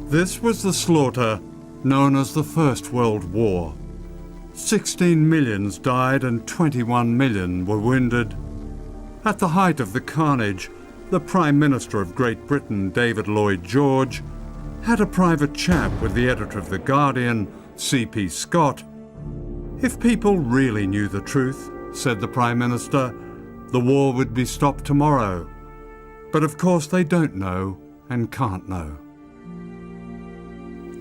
This was the slaughter known as the First World War. 16 million died and 21 million were wounded. At the height of the carnage, the Prime Minister of Great Britain, David Lloyd George, had a private chat with the editor of The Guardian, C.P. Scott. "If people really knew the truth," said the Prime Minister, "the war would be stopped tomorrow. But of course they don't know and can't know."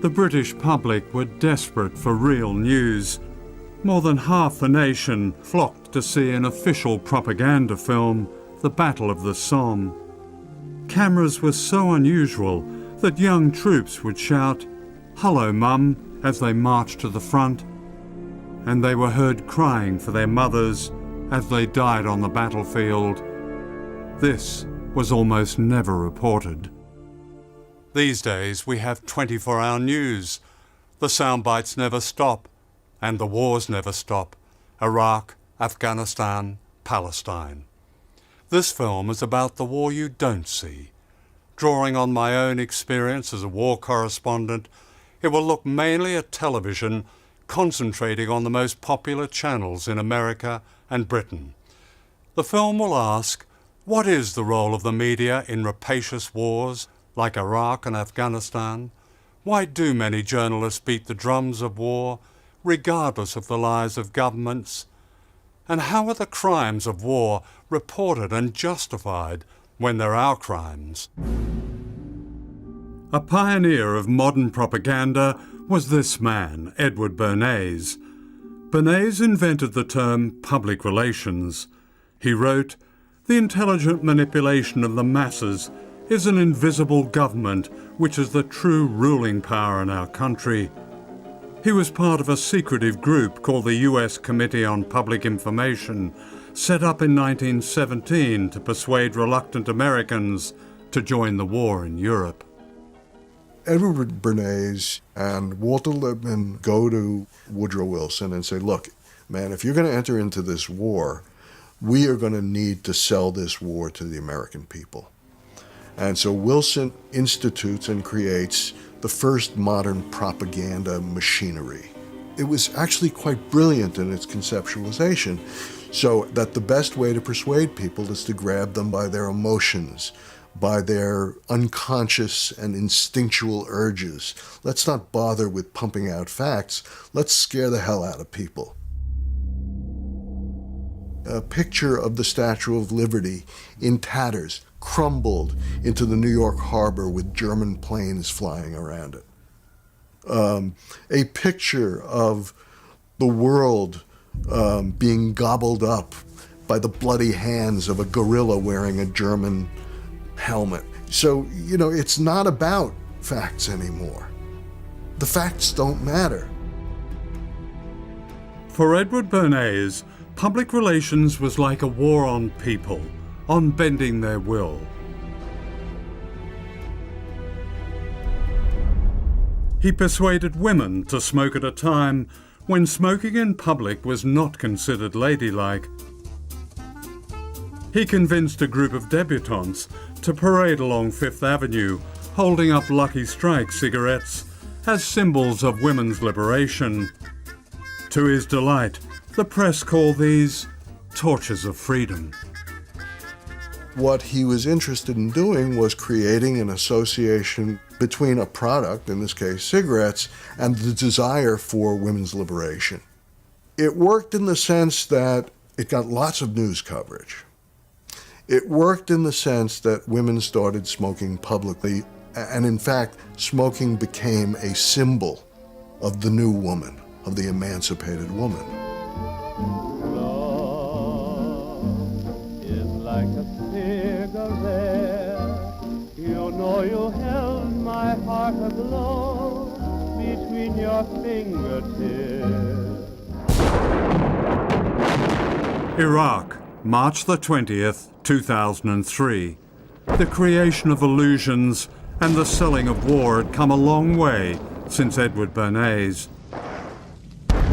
The British public were desperate for real news. More than half the nation flocked to see an official propaganda film, The Battle of the Somme. Cameras were so unusual that young troops would shout, "Hello, Mum," as they marched to the front, and they were heard crying for their mothers as they died on the battlefield. This was almost never reported. These days we have 24-hour news. The soundbites never stop, and the wars never stop. Iraq, Afghanistan, Palestine. This film is about the war you don't see. Drawing on my own experience as a war correspondent, it will look mainly at television, concentrating on the most popular channels in America and Britain. The film will ask, what is the role of the media in rapacious wars like Iraq and Afghanistan? Why do many journalists beat the drums of war, regardless of the lies of governments? And how are the crimes of war reported and justified when they're our crimes? A pioneer of modern propaganda was this man, Edward Bernays. Bernays invented the term public relations. He wrote, "The intelligent manipulation of the masses is an invisible government which is the true ruling power in our country." He was part of a secretive group called the U.S. Committee on Public Information, set up in 1917 to persuade reluctant Americans to join the war in Europe. Edward Bernays and Walter Lippmann go to Woodrow Wilson and say, "Look, man, if you're going to enter into this war, we are going to need to sell this war to the American people." And so Wilson institutes and creates the first modern propaganda machinery. It was actually quite brilliant in its conceptualization, so that the best way to persuade people is to grab them by their emotions, by their unconscious and instinctual urges. Let's not bother with pumping out facts. Let's scare the hell out of people. A picture of the Statue of Liberty in tatters, crumbled into the New York harbor with German planes flying around it. A picture of the world being gobbled up by the bloody hands of a gorilla wearing a German helmet. So, it's not about facts anymore. The facts don't matter. For Edward Bernays, public relations was like a war on people, on bending their will. He persuaded women to smoke at a time when smoking in public was not considered ladylike. He convinced a group of debutantes to parade along Fifth Avenue, holding up Lucky Strike cigarettes as symbols of women's liberation. To his delight, the press called these torches of freedom. What he was interested in doing was creating an association between a product, in this case cigarettes, and the desire for women's liberation. It worked in the sense that it got lots of news coverage. It worked in the sense that women started smoking publicly, and in fact, smoking became a symbol of the new woman, of the emancipated woman. Love is like a cigarette. You know you held my heart aglow between your fingertips. Iraq, March the 20th, 2003. The creation of illusions and the selling of war had come a long way since Edward Bernays.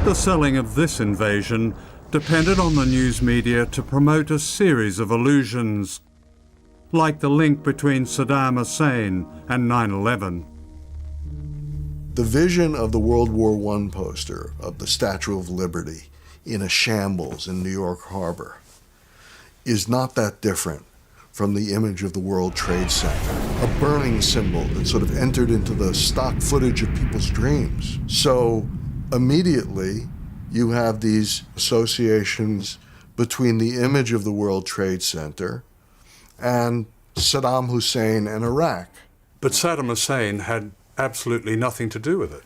The selling of this invasion depended on the news media to promote a series of illusions, like the link between Saddam Hussein and 9/11. The vision of the World War I poster of the Statue of Liberty in a shambles in New York Harbor is not that different from the image of the World Trade Center, a burning symbol that sort of entered into the stock footage of people's dreams. So immediately you have these associations between the image of the World Trade Center and Saddam Hussein and Iraq. But Saddam Hussein had absolutely nothing to do with it.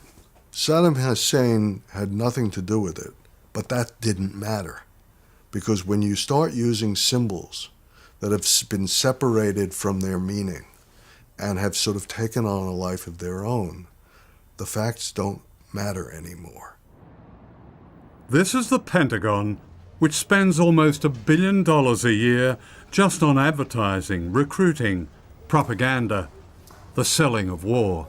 Saddam Hussein had nothing to do with it, but that didn't matter. Because when you start using symbols that have been separated from their meaning and have sort of taken on a life of their own, the facts don't matter anymore. This is the Pentagon, which spends almost $1 billion a year just on advertising, recruiting, propaganda, the selling of war.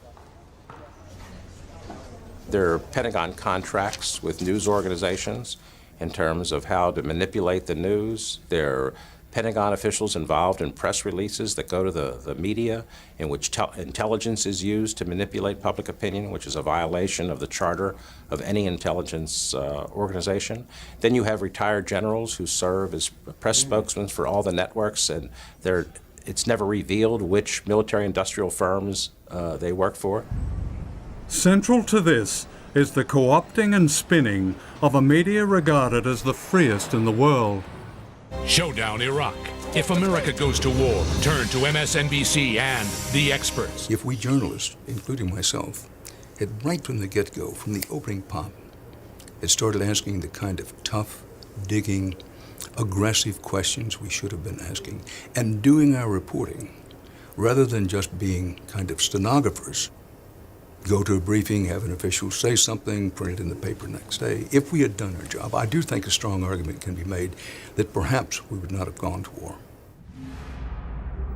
There are Pentagon contracts with news organizations in terms of how to manipulate the news. There are Pentagon officials involved in press releases that go to the media in which intelligence is used to manipulate public opinion, which is a violation of the charter of any intelligence organization. Then you have retired generals who serve as press spokesmen for all the networks, and it's never revealed which military-industrial firms they work for. Central to this is the co-opting and spinning of a media regarded as the freest in the world. Showdown Iraq. If America goes to war, turn to MSNBC and the experts. If we journalists, including myself, had right from the get-go, from the opening pop, had started asking the kind of tough, digging, aggressive questions we should have been asking, and doing our reporting, rather than just being kind of stenographers, go to a briefing, have an official say something, print it in the paper next day. If we had done our job, I do think a strong argument can be made that perhaps we would not have gone to war.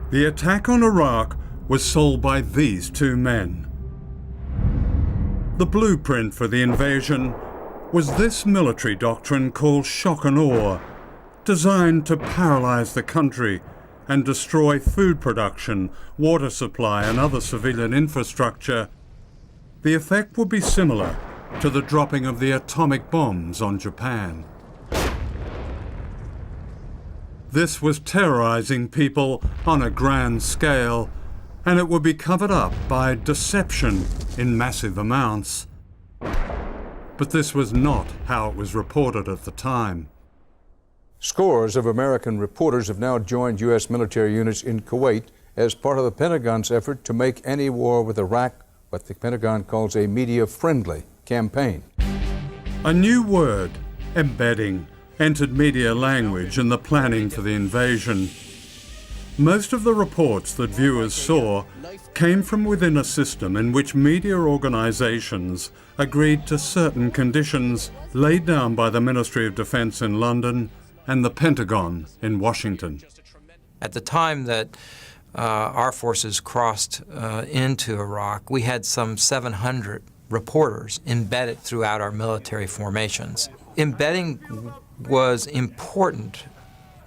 The attack on Iraq was sold by these two men. The blueprint for the invasion was this military doctrine called shock and awe, designed to paralyze the country and destroy food production, water supply, and other civilian infrastructure. The effect would be similar to the dropping of the atomic bombs on Japan. This was terrorizing people on a grand scale, and it would be covered up by deception in massive amounts. But this was not how it was reported at the time. Scores of American reporters have now joined U.S. military units in Kuwait as part of the Pentagon's effort to make any war with Iraq what the Pentagon calls a media-friendly campaign. A new word, embedding, entered media language in the planning for the invasion. Most of the reports that viewers saw came from within a system in which media organizations agreed to certain conditions laid down by the Ministry of Defense in London and the Pentagon in Washington. At the time that our forces crossed into Iraq, we had some 700 reporters embedded throughout our military formations. Embedding was important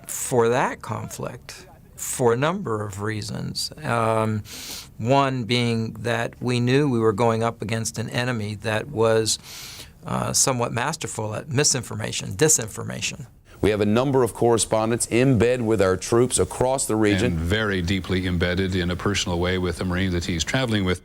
for that conflict for a number of reasons. One being that we knew we were going up against an enemy that was somewhat masterful at misinformation, disinformation. We have a number of correspondents in bed with our troops across the region. And very deeply embedded in a personal way with the Marines that he's traveling with.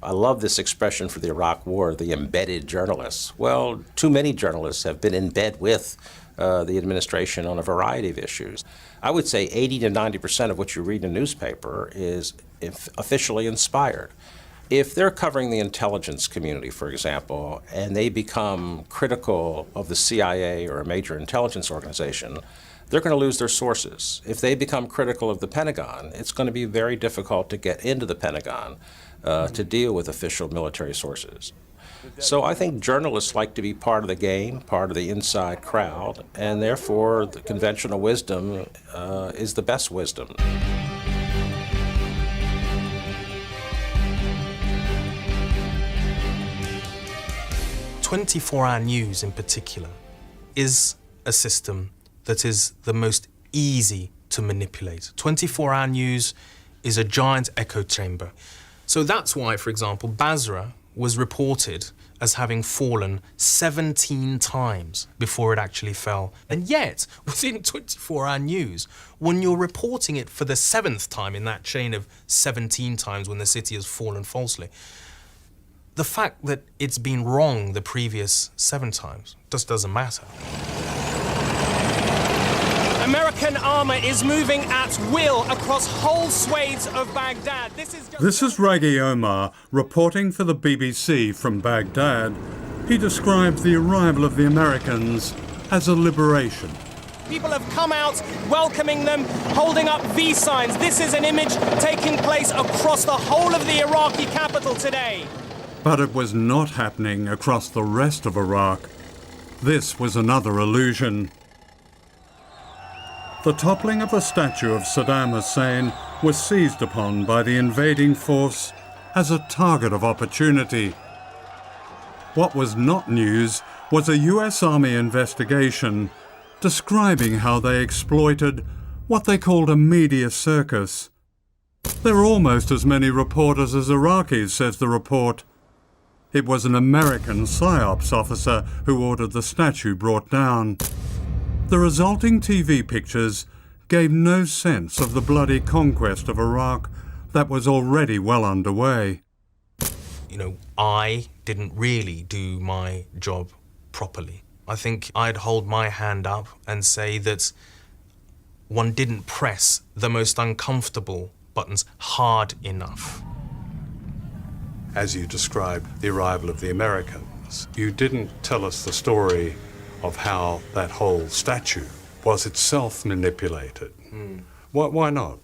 I love this expression for the Iraq War, the embedded journalists. Well, too many journalists have been in bed with the administration on a variety of issues. I would say 80 to 90% of what you read in a newspaper is officially inspired. If they're covering the intelligence community, for example, and they become critical of the CIA or a major intelligence organization, they're going to lose their sources. If they become critical of the Pentagon, it's going to be very difficult to get into the Pentagon to deal with official military sources. So I think journalists like to be part of the game, part of the inside crowd, and therefore the conventional wisdom is the best wisdom. 24-hour news in particular is a system that is the most easy to manipulate. 24-hour news is a giant echo chamber. So that's why, for example, Basra, was reported as having fallen 17 times before it actually fell. And yet, within 24-hour news, when you're reporting it for the 7th time in that chain of 17 times when the city has fallen falsely, the fact that it's been wrong the previous 7 times just doesn't matter. American armor is moving at will across whole swathes of Baghdad. This is Raghi Omar reporting for the BBC from Baghdad. He described the arrival of the Americans as a liberation. People have come out welcoming them, holding up V signs. This is an image taking place across the whole of the Iraqi capital today. But it was not happening across the rest of Iraq. This was another illusion. The toppling of the statue of Saddam Hussein was seized upon by the invading force as a target of opportunity. What was not news was a US Army investigation describing how they exploited what they called a media circus. There are almost as many reporters as Iraqis, says the report. It was an American PSYOPs officer who ordered the statue brought down. The resulting TV pictures gave no sense of the bloody conquest of Iraq that was already well underway. You know, I didn't really do my job properly. I think I'd hold my hand up and say that one didn't press the most uncomfortable buttons hard enough. As you described the arrival of the Americans, you didn't tell us the story of how that whole statue was itself manipulated. Why not?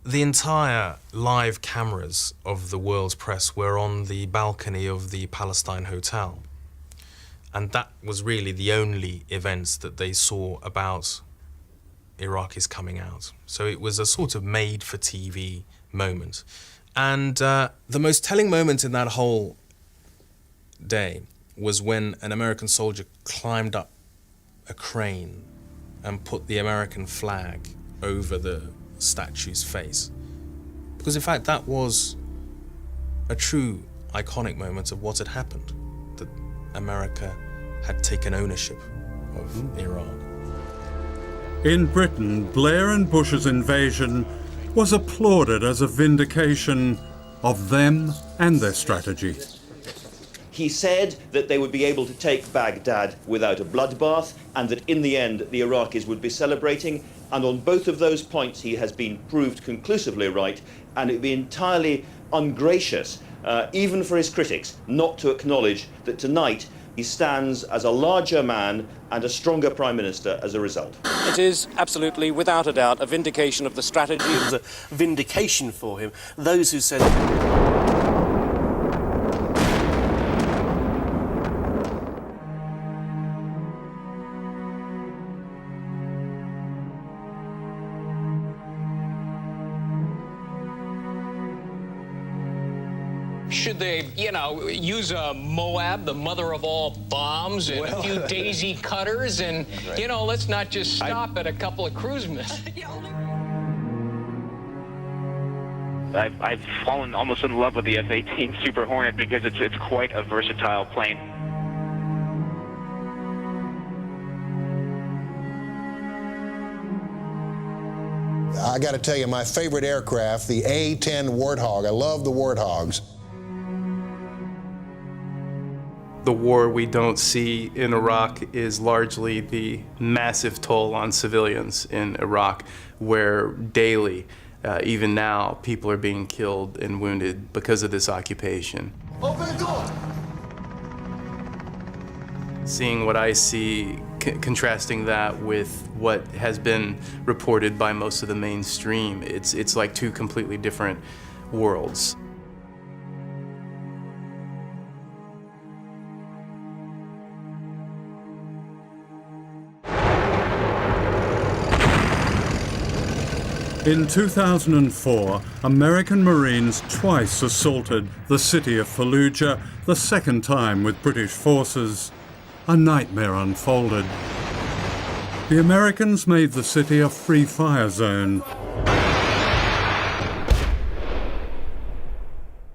The entire live cameras of the world's press were on the balcony of the Palestine Hotel. And that was really the only events that they saw about Iraqis coming out. So it was a sort of made-for-TV moment. And the most telling moment in that whole day was when an American soldier climbed up a crane and put the American flag over the statue's face. Because in fact that was a true iconic moment of what had happened, that America had taken ownership of Iraq. In Britain, Blair and Bush's invasion was applauded as a vindication of them and their strategy. He said that they would be able to take Baghdad without a bloodbath and that in the end the Iraqis would be celebrating, and on both of those points he has been proved conclusively right, and it would be entirely ungracious, even for his critics, not to acknowledge that tonight he stands as a larger man and a stronger Prime Minister as a result. It is absolutely, without a doubt, a vindication of the strategy. It was a vindication for him. Those who said... Should they, use a Moab, the mother of all bombs, and a few daisy cutters, and, let's not just stop at a couple of cruise missiles. I've fallen almost in love with the F-18 Super Hornet because it's quite a versatile plane. I got to tell you, my favorite aircraft, the A-10 Warthog. I love the Warthogs. The war we don't see in Iraq is largely the massive toll on civilians in Iraq, where daily, even now, people are being killed and wounded because of this occupation. Open the door! Seeing what I see, contrasting that with what has been reported by most of the mainstream, it's like two completely different worlds. In 2004, American Marines twice assaulted the city of Fallujah, the second time with British forces. A nightmare unfolded. The Americans made the city a free fire zone.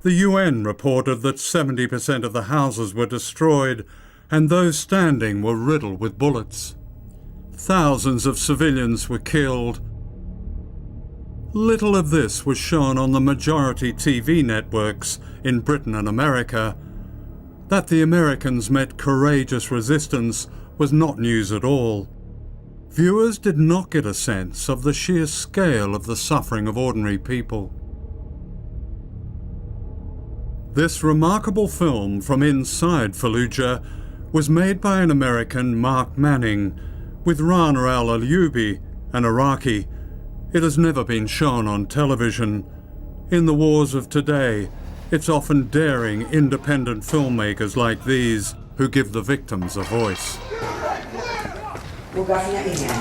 The UN reported that 70% of the houses were destroyed and those standing were riddled with bullets. Thousands of civilians were killed. Little of this was shown on the majority TV networks in Britain and America. That the Americans met courageous resistance was not news at all. Viewers did not get a sense of the sheer scale of the suffering of ordinary people. This remarkable film from inside Fallujah was made by an American, Mark Manning, with Rana al-Ayyubi, an Iraqi. It has never been shown on television. In the wars of today, it's often daring, independent filmmakers like these who give the victims a voice. وقفنا هنا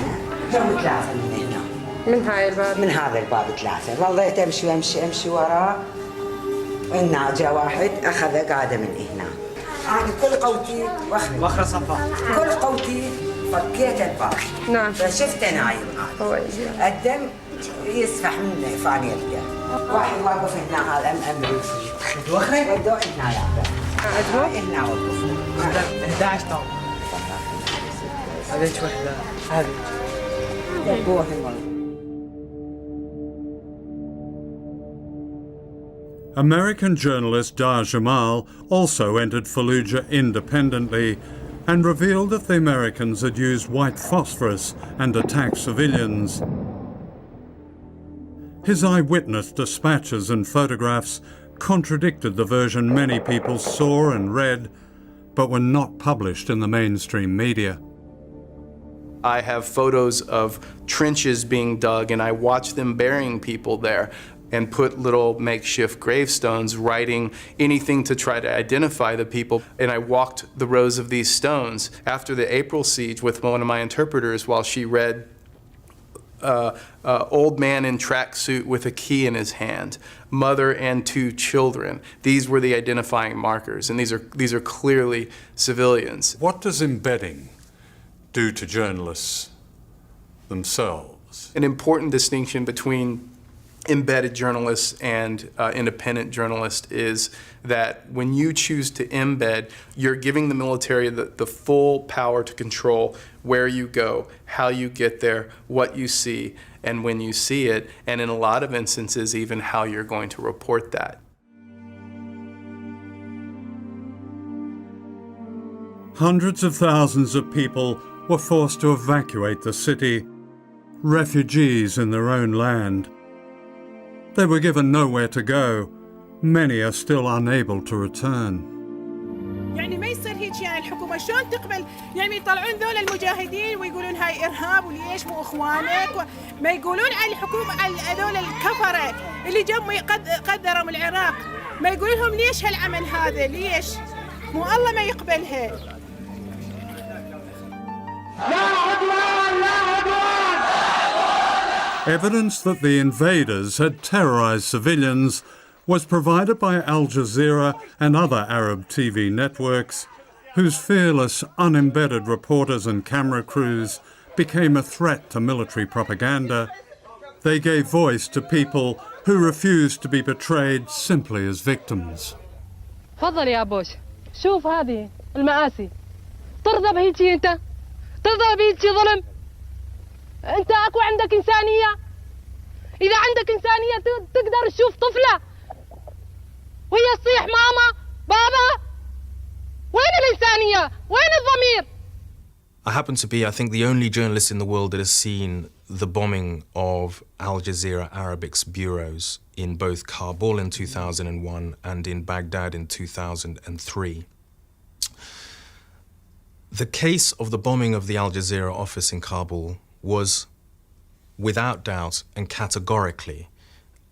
جو 3 من هنا من هاي الباب من هذا الباب 3 ظليت امشي وراه وإن جاء واحد أخذ قاعدة من هنا أنا كل قوتي وخر صفا كل قوتي فكيت الباب نعم فشفته نايم الدم يسفح من فانيلته واحد واقف هنا هذا أمريكي وخره ودوه هنا يا هنا وقفنا 11 طن هذيك وحده هذه American journalist Dar Jamal also entered Fallujah independently and revealed that the Americans had used white phosphorus and attacked civilians. His eyewitness dispatches and photographs contradicted the version many people saw and read, but were not published in the mainstream media. I have photos of trenches being dug, and I watched them burying people there and put little makeshift gravestones, writing anything to try to identify the people. And I walked the rows of these stones after the April siege with one of my interpreters while she read old man in tracksuit with a key in his hand, mother and 2 children. These were the identifying markers, and these are clearly civilians. What does embedding do to journalists themselves? An important distinction between embedded journalists and independent journalists is that when you choose to embed, you're giving the military the full power to control where you go, how you get there, what you see, and when you see it, and in a lot of instances, even how you're going to report that. Hundreds of thousands of people were forced to evacuate the city, refugees in their own land. They were given nowhere to go. Many are still unable to return. يعني ما يصير هيك يعني الحكومة شلون تقبل يعني يطلعون ذول المجاهدين ويقولون هاي إرهاب وليش مو إخوانك ما يقولون على الحكومة على هذول الكفرة اللي جم قدروا من العراق ما يقولون لهم ليش هالعمل هذا ليش مو الله ما يقبلها. Evidence that the invaders had terrorized civilians was provided by Al Jazeera and other Arab TV networks, whose fearless, unembedded reporters and camera crews became a threat to military propaganda. They gave voice to people who refused to be portrayed simply as victims. تفضل يا بوش شوف هذه المآسي ترضى بهيجي انت ترضى بهيجي ظلم انت اكو عندك انسانيه اذا عندك انسانيه تقدر تشوف طفله وهي تصيح ماما بابا وين الانسانيه وين الضمير. I happen to be, I think, the only journalist in the world that has seen the bombing of Al Jazeera Arabic's bureaus in both Kabul in 2001 and in Baghdad in 2003. The case of the bombing of the Al Jazeera office in Kabul was, without doubt and categorically,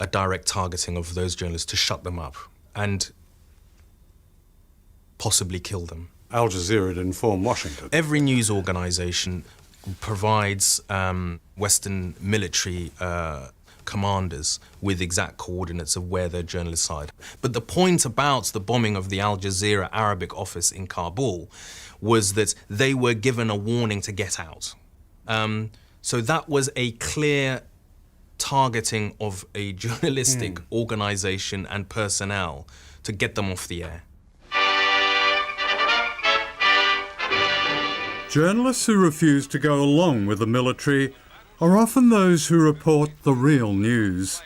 a direct targeting of those journalists to shut them up and possibly kill them. Al Jazeera had informed Washington. Every news organization provides Western military commanders with exact coordinates of where their journalists hide. But the point about the bombing of the Al Jazeera Arabic office in Kabul was that they were given a warning to get out. So that was a clear targeting of a journalistic organization and personnel to get them off the air. Journalists who refuse to go along with the military are often those who report the real news.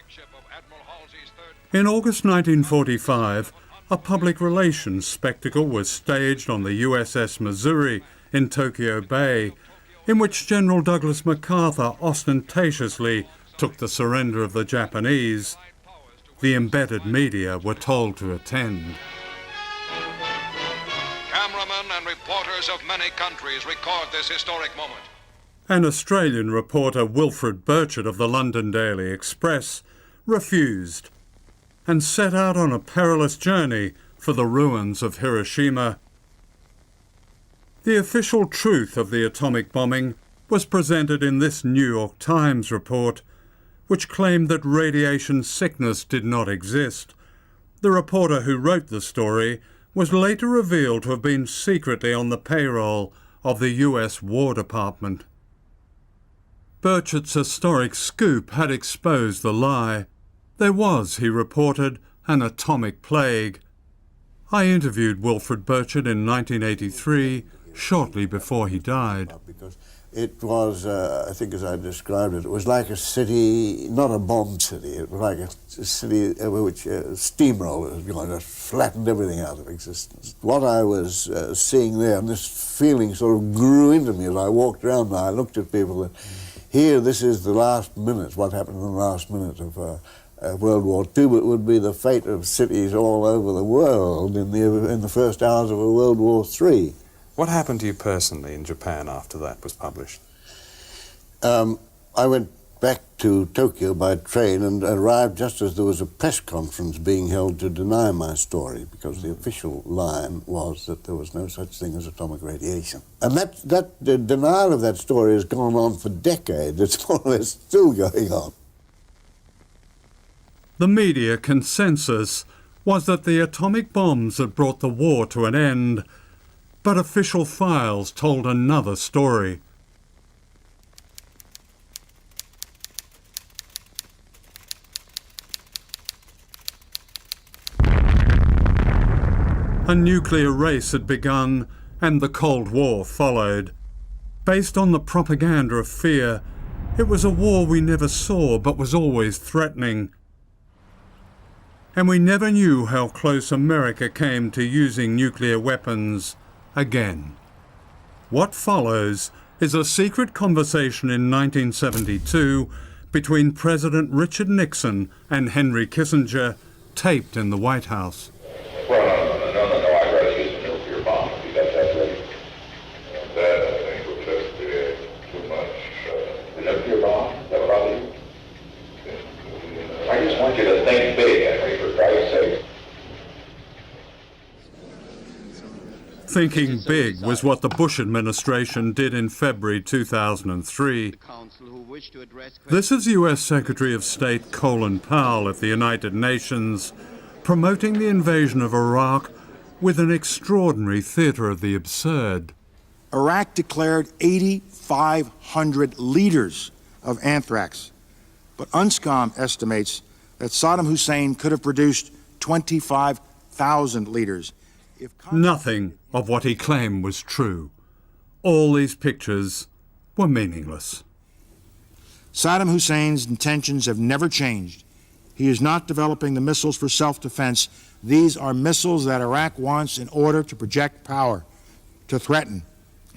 In August 1945, a public relations spectacle was staged on the USS Missouri in Tokyo Bay, in which General Douglas MacArthur ostentatiously took the surrender of the Japanese. The embedded media were told to attend. Cameramen and reporters of many countries record this historic moment. An Australian reporter, Wilfred Burchett of the London Daily Express, refused and set out on a perilous journey for the ruins of Hiroshima. The official truth of the atomic bombing was presented in this New York Times report, which claimed that radiation sickness did not exist. The reporter who wrote the story was later revealed to have been secretly on the payroll of the US War Department. Burchett's historic scoop had exposed the lie. There was, he reported, an atomic plague. I interviewed Wilfred Burchett in 1983, shortly before he died. It was, I think as I described it, it was like a city, not a bombed city, it was like a city over which steamrollers just flattened everything out of existence. What I was seeing there, and this feeling sort of grew into me as I walked around and I looked at people, that here, this is the last minute, what happened in the last minute of World War II, but it would be the fate of cities all over the world in the first hours of a World War III. What happened to you personally in Japan after that was published? I went back to Tokyo by train and arrived just as there was a press conference being held to deny my story, because the official line was that there was no such thing as atomic radiation. And the denial of that story has gone on for decades. It's more or less still going on. The media consensus was that the atomic bombs had brought the war to an end, but official files told another story. A nuclear race had begun, and the Cold War followed. Based on the propaganda of fear, it was a war we never saw but was always threatening. And we never knew how close America came to using nuclear weapons again. What follows is a secret conversation in 1972 between President Richard Nixon and Henry Kissinger, taped in the White House. Well, no, I'd rather use a nuclear bomb if you got that ready. That, I think, would just be too much. The nuclear bomb? Is that probably you? I just want you to think big, Henry, for Christ's sake. Thinking big was what the Bush administration did in February 2003. This is U.S. Secretary of State Colin Powell of the United Nations promoting the invasion of Iraq with an extraordinary theater of the absurd. Iraq declared 8,500 liters of anthrax, but UNSCOM estimates that Saddam Hussein could have produced 25,000 liters. Nothing of what he claimed was true. All these pictures were meaningless. Saddam Hussein's intentions have never changed. He is not developing the missiles for self-defense. These are missiles that Iraq wants in order to project power, to threaten,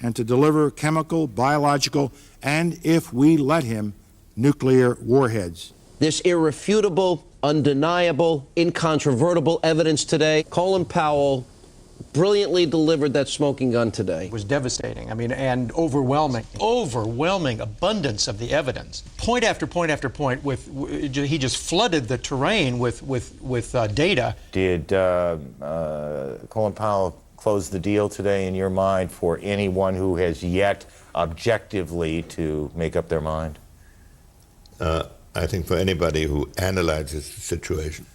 and to deliver chemical, biological, and, if we let him, nuclear warheads. This irrefutable, undeniable, incontrovertible evidence today, Colin Powell brilliantly delivered that smoking gun today. It was devastating. I mean, and overwhelming abundance of the evidence. Point after point after point, he just flooded the terrain with data. Did Colin Powell close the deal today in your mind for anyone who has yet objectively to make up their mind? I think for anybody who analyzes the situation,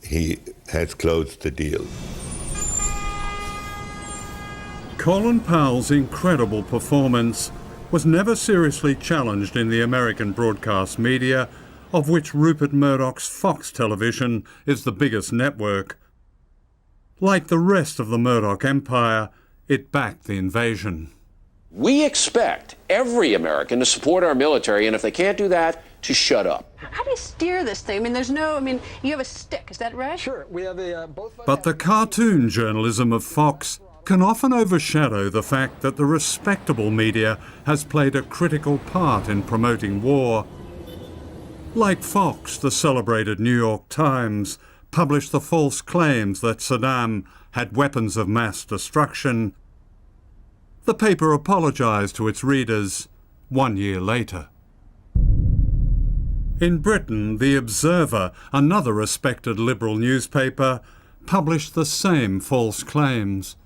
he has closed the deal. Colin Powell's incredible performance was never seriously challenged in the American broadcast media, of which Rupert Murdoch's Fox Television is the biggest network. Like the rest of the Murdoch empire, it backed the invasion. We expect every American to support our military, and if they can't do that, to shut up. How do you steer this thing? I mean, you have a stick, is that right? Sure, we have a both. But the cartoon journalism of Fox can often overshadow the fact that the respectable media has played a critical part in promoting war. Like Fox, the celebrated New York Times published the false claims that Saddam had weapons of mass destruction. The paper apologized to its readers 1 year later. In Britain, The Observer, another respected liberal newspaper, published the same false claims.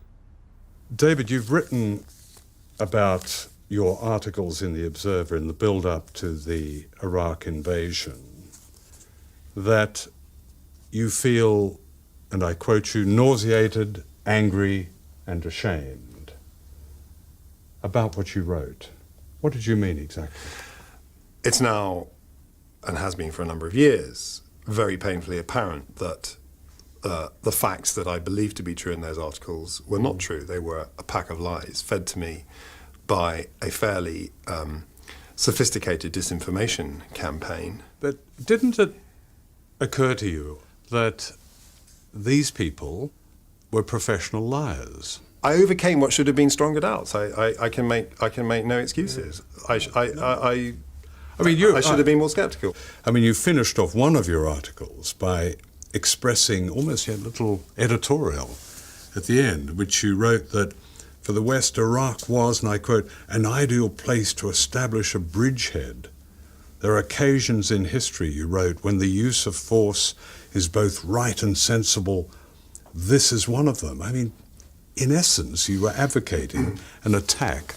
David, you've written about your articles in The Observer in the build-up to the Iraq invasion, that you feel, and I quote you, nauseated, angry, and ashamed about what you wrote. What did you mean exactly? It's now, and has been for a number of years, very painfully apparent that the facts that I believed to be true in those articles were not true. They were a pack of lies fed to me by a fairly sophisticated disinformation campaign. But didn't it occur to you that these people were professional liars? I overcame what should have been stronger doubts. I can make no excuses. I should have been more sceptical. I mean, you finished off one of your articles by expressing almost a little editorial at the end, which you wrote that for the West, Iraq was, and I quote, an ideal place to establish a bridgehead. There are occasions in history, you wrote, when the use of force is both right and sensible. This is one of them. I mean, in essence, you were advocating an attack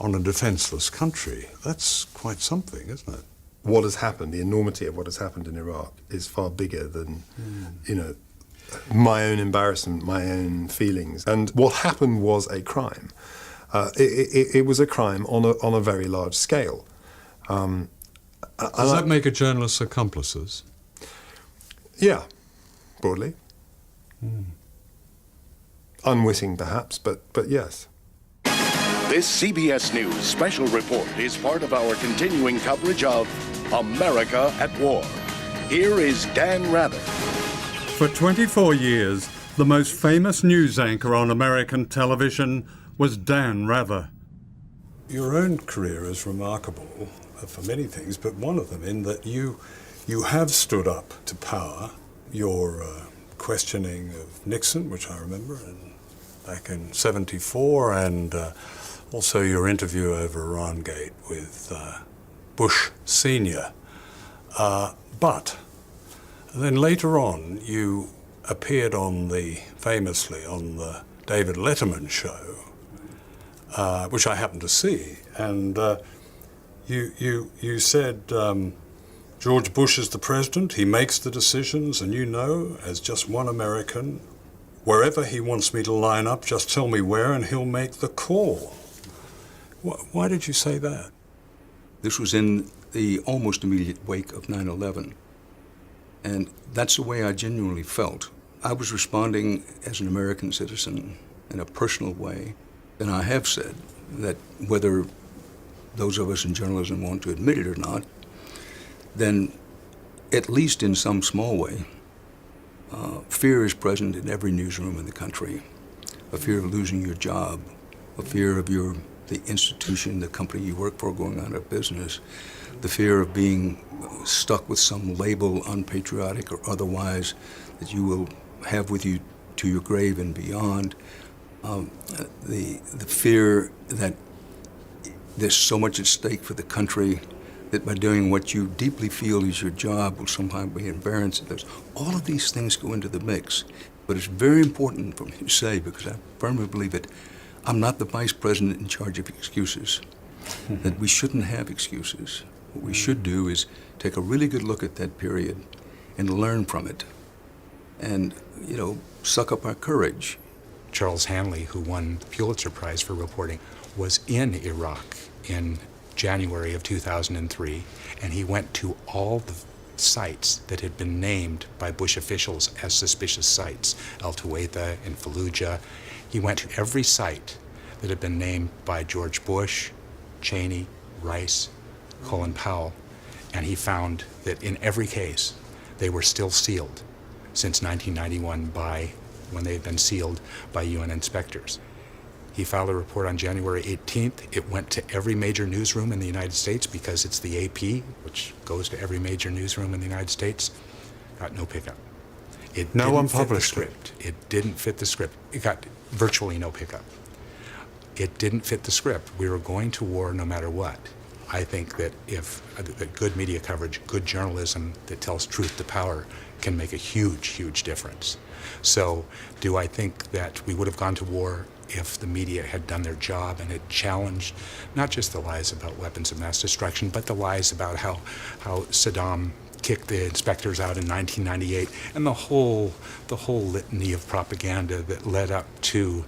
on a defenseless country. That's quite something, isn't it? What has happened, the enormity of what has happened in Iraq is far bigger than, my own embarrassment, my own feelings. And what happened was a crime. It was a crime on a very large scale. Does that make a journalist accomplices? Yeah, broadly. Unwitting, perhaps, but yes. This CBS News special report is part of our continuing coverage of America at War. Here is Dan Rather. For 24 years, the most famous news anchor on American television was Dan Rather. Your own career is remarkable for many things, but one of them in that you have stood up to power. Your questioning of Nixon, which I remember back in '74, and also your interview over Irangate with Bush Sr. But then later on, you appeared famously on the David Letterman show, which I happened to see, and you said George Bush is the president, he makes the decisions, and as just one American, wherever he wants me to line up, just tell me where and he'll make the call. Why did you say that? This was in the almost immediate wake of 9/11. And that's the way I genuinely felt. I was responding as an American citizen in a personal way. And I have said that whether those of us in journalism want to admit it or not, then at least in some small way, fear is present in every newsroom in the country. A fear of losing your job, a fear of the institution, the company you work for going out of business, the fear of being stuck with some label, unpatriotic or otherwise, that you will have with you to your grave and beyond. The fear that there's so much at stake for the country that by doing what you deeply feel is your job will somehow be embarrassed. All of these things go into the mix. But it's very important for me to say, because I firmly believe that I'm not the vice president in charge of excuses, that we shouldn't have excuses. What we should do is take a really good look at that period and learn from it and, suck up our courage. Charles Hanley, who won the Pulitzer Prize for reporting, was in Iraq in January of 2003, and he went to all the sites that had been named by Bush officials as suspicious sites, El Tuwaitha and Fallujah. He went to every site that had been named by George Bush, Cheney, Rice, Colin Powell, and he found that in every case they were still sealed since 1991 when they had been sealed by UN inspectors. He filed a report on January 18th. It went to every major newsroom in the United States because it's the AP, which goes to every major newsroom in the United States. Got no pickup. No one published it. It didn't fit the script. It got virtually no pickup. It didn't fit the script. We were going to war no matter what. I think that if good media coverage, good journalism that tells truth to power can make a huge, huge difference. So do I think that we would have gone to war if the media had done their job and had challenged not just the lies about weapons of mass destruction, but the lies about how Saddam kicked the inspectors out in 1998 and the whole litany of propaganda that led up to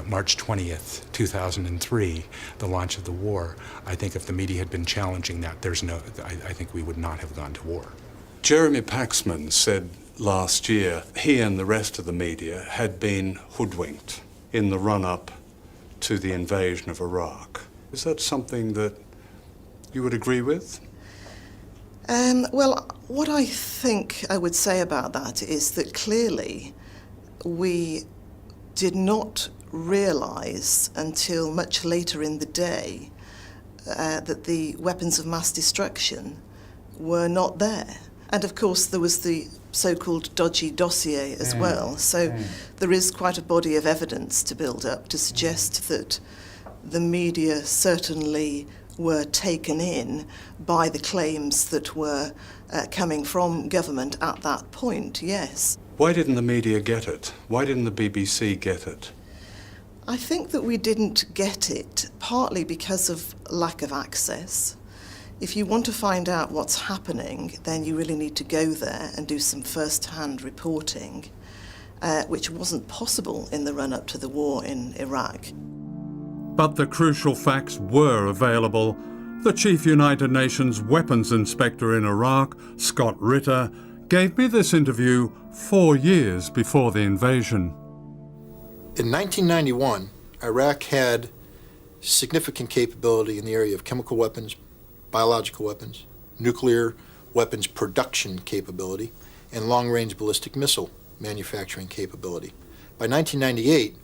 March 20th, 2003, the launch of the war. I think if the media had been challenging that, I think we would not have gone to war. Jeremy Paxman said last year he and the rest of the media had been hoodwinked in the run-up to the invasion of Iraq. Is that something that you would agree with? Well, what I think I would say about that is that clearly we did not realise until much later in the day that the weapons of mass destruction were not there. And of course there was the so-called dodgy dossier as well. So there is quite a body of evidence to build up to suggest that the media certainly were taken in by the claims that were coming from government at that point, yes. Why didn't the media get it? Why didn't the BBC get it? I think that we didn't get it partly because of lack of access. If you want to find out what's happening, then you really need to go there and do some first-hand reporting, which wasn't possible in the run-up to the war in Iraq. But the crucial facts were available. The chief United Nations weapons inspector in Iraq, Scott Ritter, gave me this interview 4 years before the invasion. In 1991, Iraq had significant capability in the area of chemical weapons, biological weapons, nuclear weapons production capability, and long-range ballistic missile manufacturing capability. By 1998,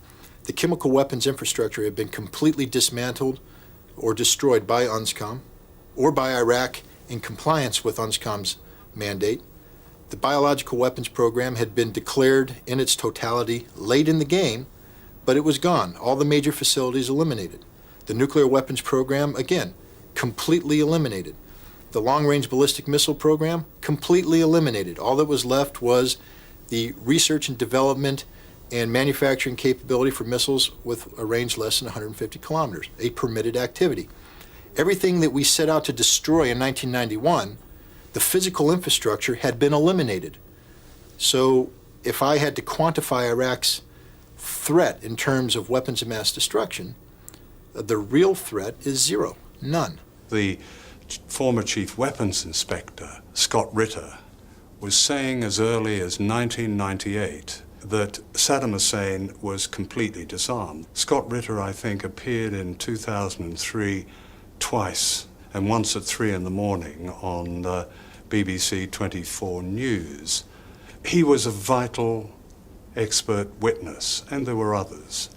the chemical weapons infrastructure had been completely dismantled or destroyed by UNSCOM or by Iraq in compliance with UNSCOM's mandate. The biological weapons program had been declared in its totality late in the game, but it was gone. All the major facilities eliminated. The nuclear weapons program, again, completely eliminated. The long-range ballistic missile program, completely eliminated. All that was left was the research and development and manufacturing capability for missiles with a range less than 150 kilometers, a permitted activity. Everything that we set out to destroy in 1991, the physical infrastructure had been eliminated. So if I had to quantify Iraq's threat in terms of weapons of mass destruction, the real threat is zero, none. The former chief weapons inspector, Scott Ritter, was saying as early as 1998 that Saddam Hussein was completely disarmed. Scott Ritter, I think, appeared in 2003 twice, and once at 3 in the morning on BBC 24 News. He was a vital expert witness, and there were others.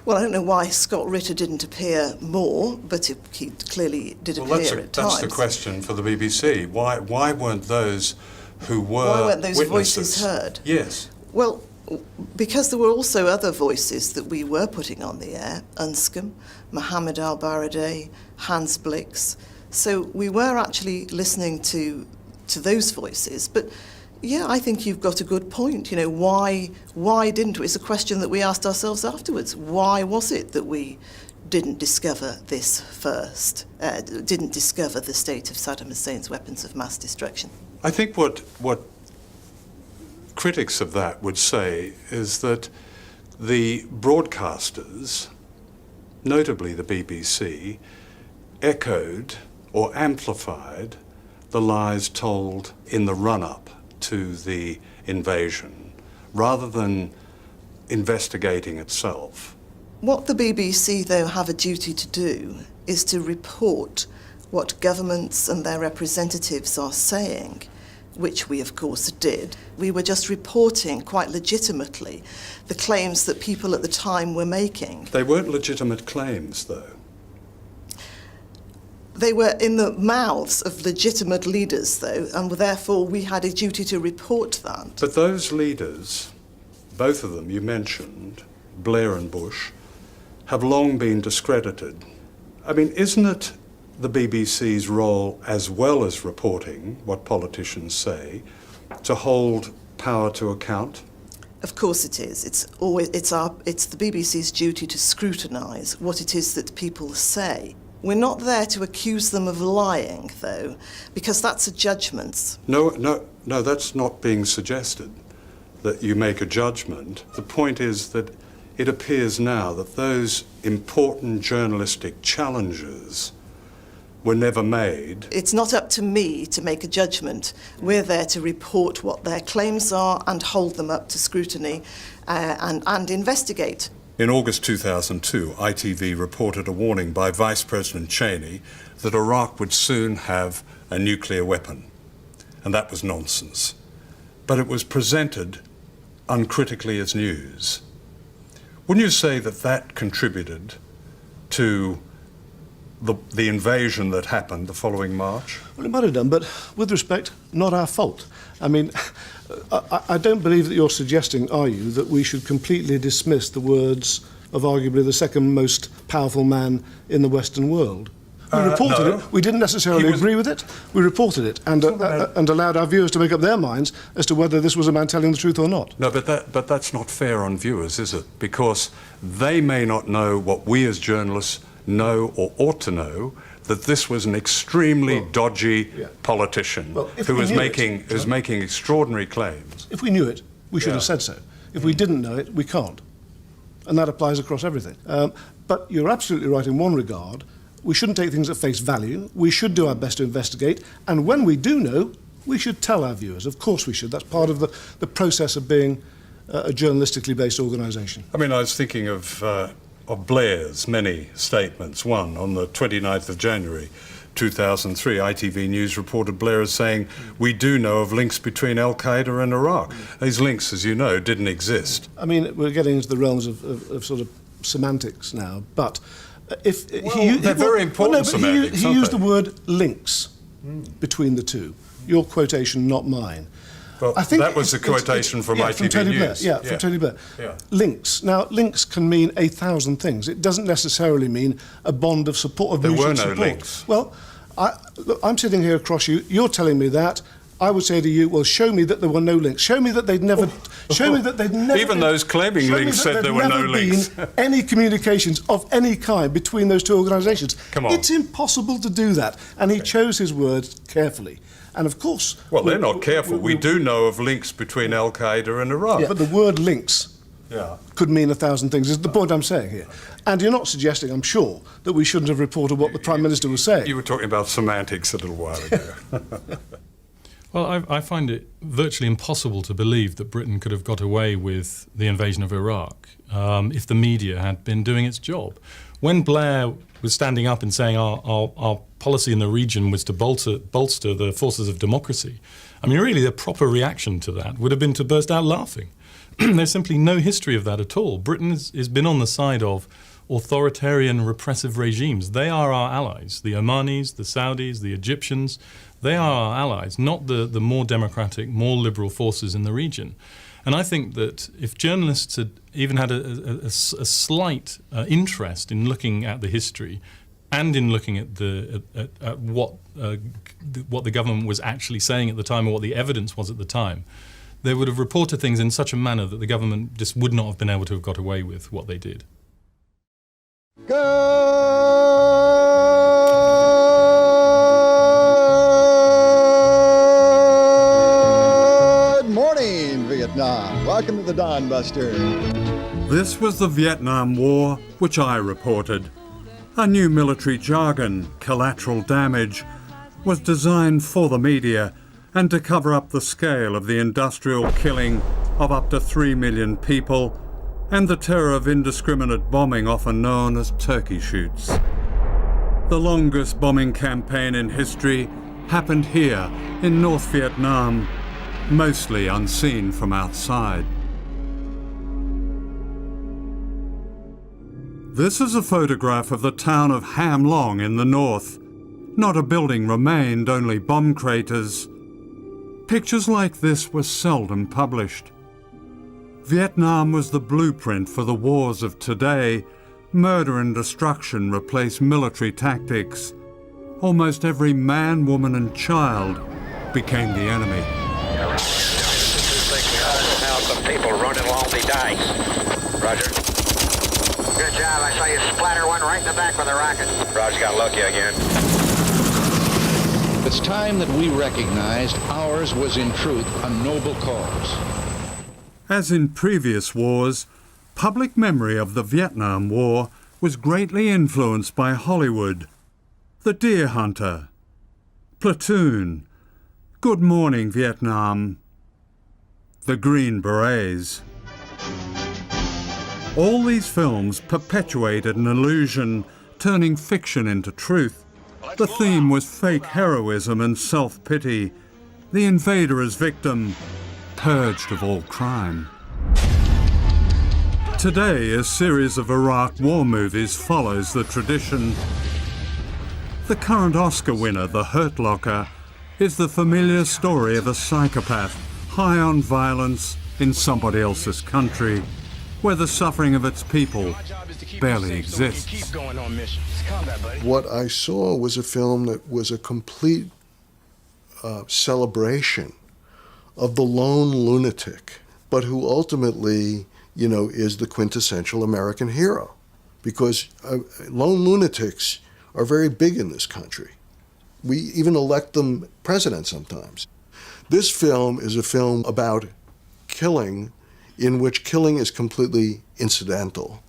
Well, I don't know why Scott Ritter didn't appear more, but he clearly did appear at times. That's the question for the BBC. Why weren't those who were Why weren't those witnesses voices heard? Yes. Well, because there were also other voices that we were putting on the air, UNSCOM, Mohammed al-Baradei, Hans Blix. So we were actually listening to those voices. But yeah, I think you've got a good point. You know, why didn't we? It's a question that we asked ourselves afterwards. Why was it that we didn't discover this first, didn't discover the state of Saddam Hussein's weapons of mass destruction? I think what critics of that would say is that the broadcasters notably the BBC, echoed or amplified the lies told in the run-up to the invasion, rather than investigating itself. What the BBC, though, have a duty to do is to report what governments and their representatives are saying, which we, of course, did. We were just reporting, quite legitimately, the claims that people at the time were making. They weren't legitimate claims, though. They were in the mouths of legitimate leaders, though, and therefore we had a duty to report that. But those leaders, both of them you mentioned, Blair and Bush, have long been discredited. I mean, isn't it the BBC's role, as well as reporting what politicians say, to hold power to account? Of course it is. It's the BBC's duty to scrutinise what it is that people say. We're not there to accuse them of lying, though, because that's a judgment. No, that's not being suggested, that you make a judgment. The point is that it appears now that those important journalistic challenges were never made. It's not up to me to make a judgment. We're there to report what their claims are and hold them up to scrutiny and investigate. In August 2002, ITV reported a warning by Vice President Cheney that Iraq would soon have a nuclear weapon. And that was nonsense. But it was presented uncritically as news. Wouldn't you say that that contributed to the invasion that happened the following March? Well, it might have done, but with respect, not our fault. I mean, I don't believe that you're suggesting, are you, that we should completely dismiss the words of arguably the second most powerful man in the Western world? We reported it. We didn't necessarily agree with it. We reported it and allowed our viewers to make up their minds as to whether this was a man telling the truth or not. No, but that's not fair on viewers, is it? Because they may not know what we as journalists know or ought to know, that this was an extremely dodgy politician who was making extraordinary claims. If we knew it, we should have said so. If we didn't know it, we can't. And that applies across everything. But you're absolutely right in one regard. We shouldn't take things at face value. We should do our best to investigate. And when we do know, we should tell our viewers. Of course we should. That's part of the process of being a journalistically based organisation. I mean, I was thinking of Blair's many statements. One, on the 29th of January 2003, ITV News reported Blair as saying, "We do know of links between Al-Qaeda and Iraq." These links, as you know, didn't exist. I mean, we're getting into the realms of sort of semantics now, but if they're very important semantics, he used the word links between the two. Your quotation, not mine. Well, I think that was a quotation from ITV News. From Tony Blair. Links. Now, links can mean 1,000 things. It doesn't necessarily mean a bond of support, of mutual support. There were no links. Well, look, I'm sitting here across you. You're telling me that. I would say to you, well, show me that there were no links. Show me that they'd never... Show me that they'd never... Even those claiming links said there were no links. Been any communications of any kind between those two organisations. Come on. It's impossible to do that. And he chose his words carefully. And of course... Well, they're not careful. We do know of links between Al-Qaeda and Iraq. Yeah, but the word links could mean 1,000 things, is the point I'm saying here. And you're not suggesting, I'm sure, that we shouldn't have reported what the Prime Minister was saying. You were talking about semantics a little while ago. Well, I find it virtually impossible to believe that Britain could have got away with the invasion of Iraq if the media had been doing its job. When Blair was standing up and saying our policy in the region was to bolster the forces of democracy, I mean, really, the proper reaction to that would have been to burst out laughing. There's simply no history of that at all. Britain has been on the side of authoritarian, repressive regimes. They are our allies. The Omanis, the Saudis, the Egyptians, they are our allies, not the more democratic, more liberal forces in the region. And I think that if journalists had even had a slight interest in looking at the history and in looking at what the government was actually saying at the time or what the evidence was at the time, they would have reported things in such a manner that the government just would not have been able to have got away with what they did. Vietnam. Welcome to the Dawn Buster. This was the Vietnam War, which I reported. A new military jargon, collateral damage, was designed for the media and to cover up the scale of the industrial killing of up to 3 million people and the terror of indiscriminate bombing often known as turkey shoots. The longest bombing campaign in history happened here in North Vietnam, mostly unseen from outside. This is a photograph of the town of Ham Long in the north. Not a building remained, only bomb craters. Pictures like this were seldom published. Vietnam was the blueprint for the wars of today. Murder and destruction replaced military tactics. Almost every man, woman and child became the enemy. Now some people running along the dikes. Roger. Good job. I saw you splatter one right in the back with a rocket. Roger, got lucky again. It's time that we recognized ours was in truth a noble cause. As in previous wars, public memory of the Vietnam War was greatly influenced by Hollywood. The Deer Hunter, Platoon, Good Morning Vietnam, The Green Berets. All these films perpetuated an illusion, turning fiction into truth. The theme was fake heroism and self-pity. The invader as victim, purged of all crime. Today, a series of Iraq war movies follows the tradition. The current Oscar winner, The Hurt Locker, is the familiar story of a psychopath high on violence in somebody else's country, where the suffering of its people barely exists. What I saw was a film that was a complete celebration of the lone lunatic, but who ultimately, you know, is the quintessential American hero. Because lone lunatics are very big in this country. We even elect them president sometimes. This film is a film about killing, in which killing is completely incidental.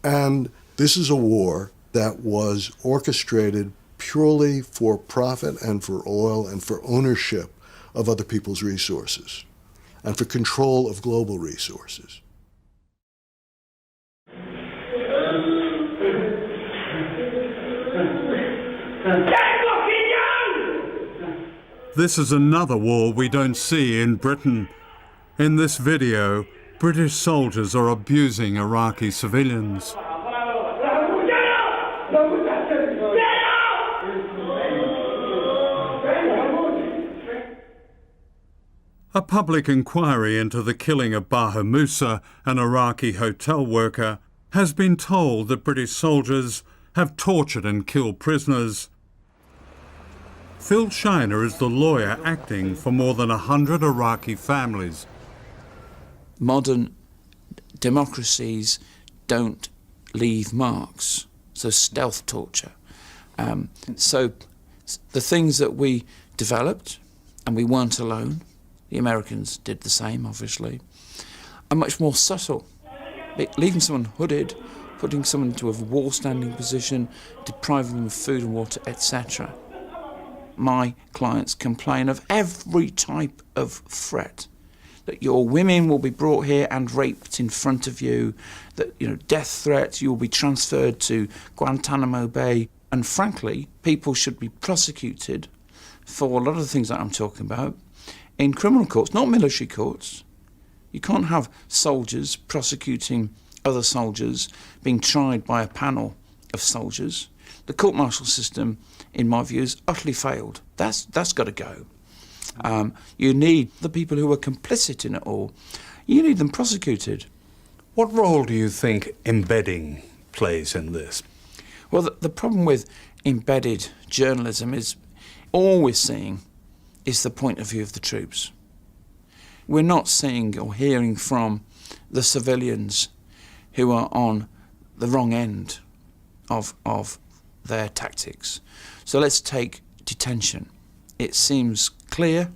And this is a war that was orchestrated purely for profit and for oil and for ownership of other people's resources and for control of global resources. This is another war we don't see in Britain. In this video, British soldiers are abusing Iraqi civilians. A public inquiry into the killing of Baha Musa, an Iraqi hotel worker, has been told that British soldiers have tortured and killed prisoners. Phil Shiner is the lawyer acting for more than 100 Iraqi families. Modern democracies don't leave marks, so stealth torture. So the things that we developed, and we weren't alone, the Americans did the same, obviously, are much more subtle. Leaving someone hooded, putting someone into a wall-standing position, depriving them of food and water, etc. My clients complain of every type of threat. That your women will be brought here and raped in front of you, that, you know, death threats, you will be transferred to Guantanamo Bay. And frankly, people should be prosecuted for a lot of the things that I'm talking about in criminal courts, not military courts. You can't have soldiers prosecuting other soldiers being tried by a panel of soldiers. The court-martial system, in my view, has utterly failed. That's got to go. You need the people who are complicit in it all. You need them prosecuted. What role do you think embedding plays in this? Well, the problem with embedded journalism is all we're seeing is the point of view of the troops. We're not seeing or hearing from the civilians who are on the wrong end of their tactics. So let's take detention. It seems clear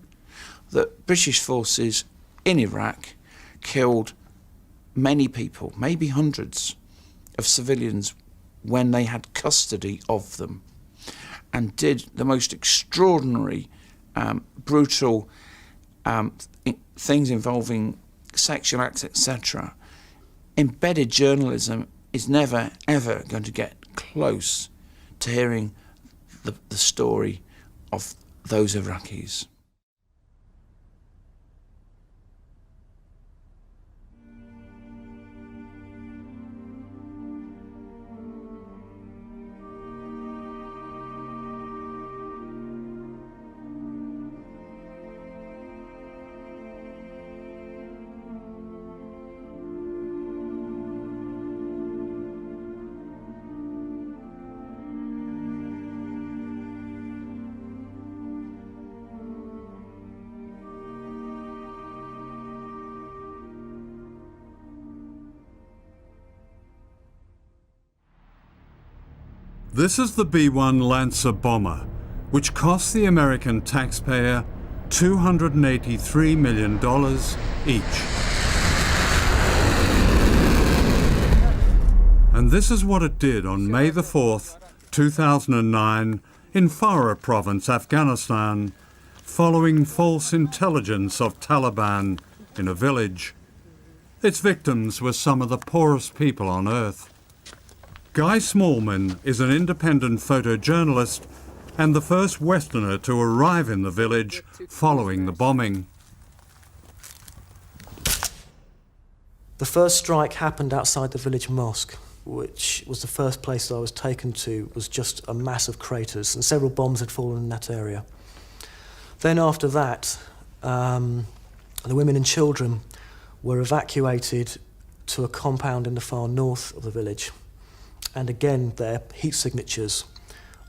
that British forces in Iraq killed many people, maybe hundreds of civilians when they had custody of them, and did the most extraordinary, brutal things involving sexual acts, etc. Embedded journalism is never, ever going to get close to hearing the story of those Iraqis. This is the B-1 Lancer bomber, which cost the American taxpayer $283 million each. And this is what it did on May the 4th, 2009, in Farah province, Afghanistan, following false intelligence of Taliban in a village. Its victims were some of the poorest people on earth. Guy Smallman is an independent photojournalist and the first Westerner to arrive in the village following the bombing. The first strike happened outside the village mosque, which was the first place I was taken to. Was just a mass of craters, and several bombs had fallen in that area. Then after that, the women and children were evacuated to a compound in the far north of the village. And again, their heat signatures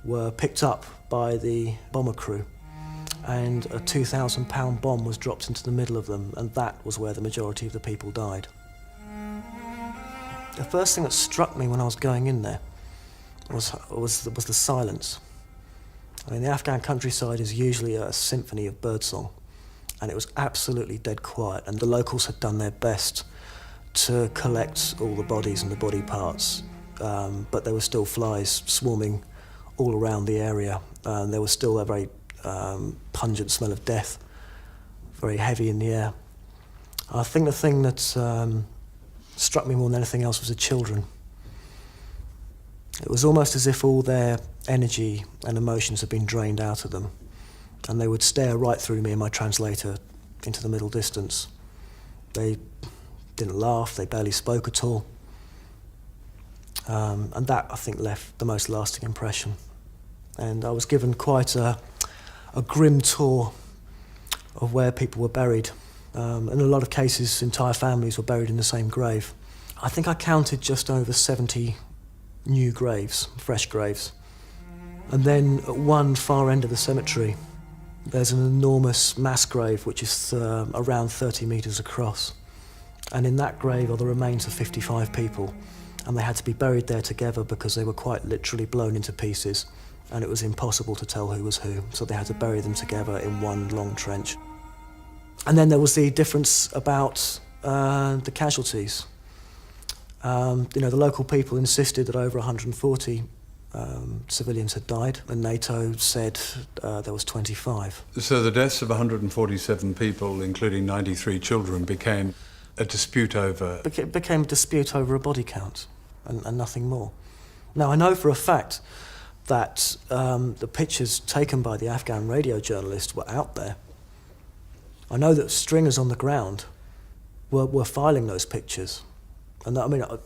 were picked up by the bomber crew, and a 2,000-pound bomb was dropped into the middle of them, and that was where the majority of the people died. The first thing that struck me when I was going in there was the silence. I mean, the Afghan countryside is usually a symphony of birdsong, and it was absolutely dead quiet, and the locals had done their best to collect all the bodies and the body parts. But there were still flies swarming all around the area. There was still a very pungent smell of death, very heavy in the air. I think the thing that struck me more than anything else was the children. It was almost as if all their energy and emotions had been drained out of them, and they would stare right through me and my translator into the middle distance. They didn't laugh, they barely spoke at all. And that, I think, left the most lasting impression. And I was given quite a grim tour of where people were buried. In a lot of cases, entire families were buried in the same grave. I think I counted just over 70 new graves, fresh graves. And then at one far end of the cemetery, there's an enormous mass grave which is around 30 metres across. And in that grave are the remains of 55 people. And they had to be buried there together because they were quite literally blown into pieces, and it was impossible to tell who was who, so they had to bury them together in one long trench. And then there was the difference about the casualties. The local people insisted that over 140 civilians had died, and NATO said there was 25. So the deaths of 147 people, including 93 children, became a dispute over... became a dispute over a body count. And nothing more. Now, I know for a fact that the pictures taken by the Afghan radio journalist were out there. I know that stringers on the ground were filing those pictures. And I mean, a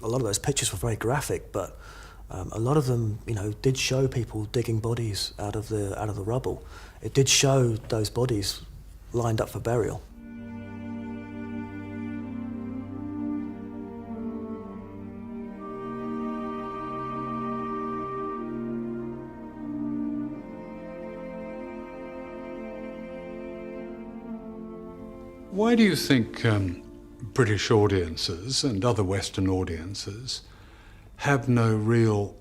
lot of those pictures were very graphic, but a lot of them, did show people digging bodies out of the rubble. It did show those bodies lined up for burial. Why do you think British audiences and other Western audiences have no real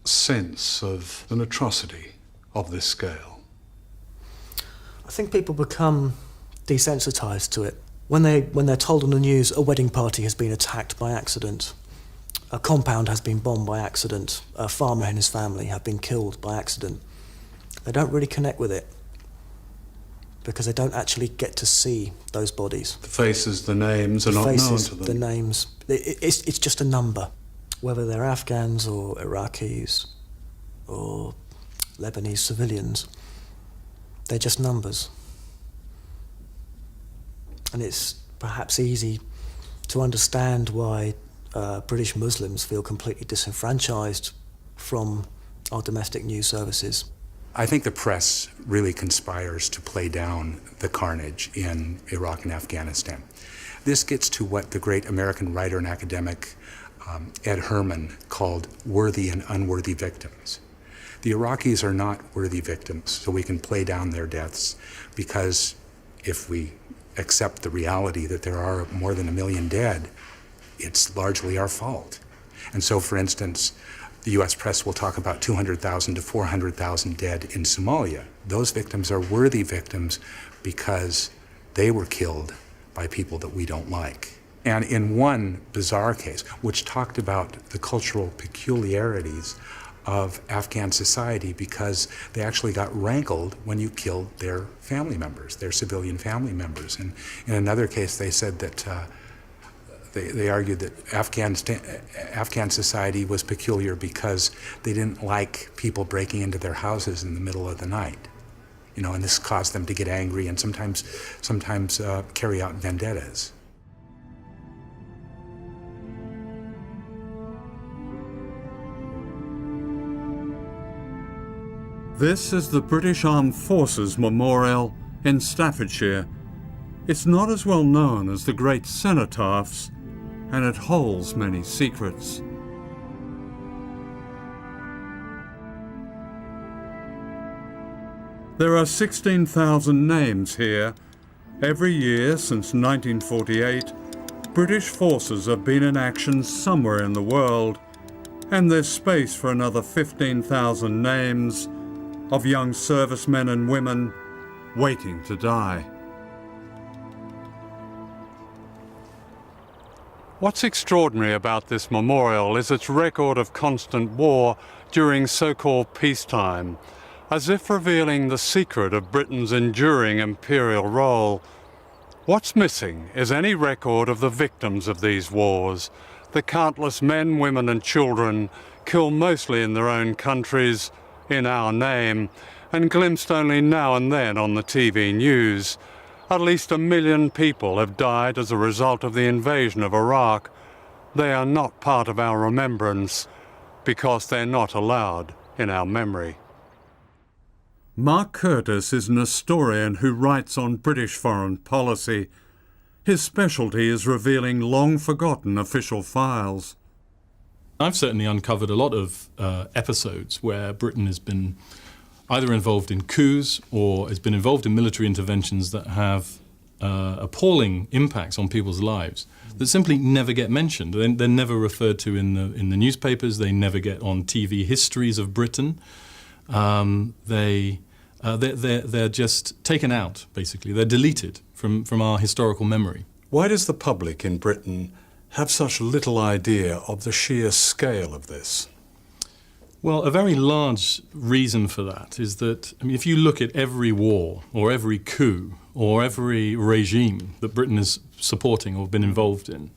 sense of an atrocity of this scale? I think people become desensitized to it. When they're told on the news a wedding party has been attacked by accident, a compound has been bombed by accident, a farmer and his family have been killed by accident, they don't really connect with it because they don't actually get to see those bodies. The faces, the names are not known to them. The names, it's just a number. Whether they're Afghans or Iraqis or Lebanese civilians, they're just numbers. And it's perhaps easy to understand why British Muslims feel completely disenfranchised from our domestic news services. I think the press really conspires to play down the carnage in Iraq and Afghanistan. This gets to what the great American writer and academic Ed Herman called worthy and unworthy victims. The Iraqis are not worthy victims, so we can play down their deaths, because if we accept the reality that there are more than 1 million dead, it's largely our fault. And so, for instance, the US press will talk about 200,000 to 400,000 dead in Somalia. Those victims are worthy victims because they were killed by people that we don't like. And in one bizarre case, which talked about the cultural peculiarities of Afghan society, because they actually got rankled when you killed their family members, their civilian family members. And in another case, they said that they argued that Afghan society was peculiar because they didn't like people breaking into their houses in the middle of the night. You know, and this caused them to get angry and sometimes carry out vendettas. This is the British Armed Forces Memorial in Staffordshire. It's not as well known as the great cenotaphs, and it holds many secrets. There are 16,000 names here. Every year since 1948, British forces have been in action somewhere in the world, and there's space for another 15,000 names of young servicemen and women waiting to die. What's extraordinary about this memorial is its record of constant war during so-called peacetime, as if revealing the secret of Britain's enduring imperial role. What's missing is any record of the victims of these wars, the countless men, women and children killed mostly in their own countries, in our name, and glimpsed only now and then on the TV news. At least 1 million people have died as a result of the invasion of Iraq. They are not part of our remembrance because they're not allowed in our memory. Mark Curtis is an historian who writes on British foreign policy. His specialty is revealing long-forgotten official files. I've certainly uncovered a lot of episodes where Britain has been either involved in coups or has been involved in military interventions that have appalling impacts on people's lives that simply never get mentioned. They're never referred to in the newspapers. They never get on TV histories of Britain. They're just taken out, basically. They're deleted from our historical memory. Why does the public in Britain have such little idea of the sheer scale of this? Well, a very large reason for that is that, I mean, if you look at every war or every coup or every regime that Britain is supporting or been involved in,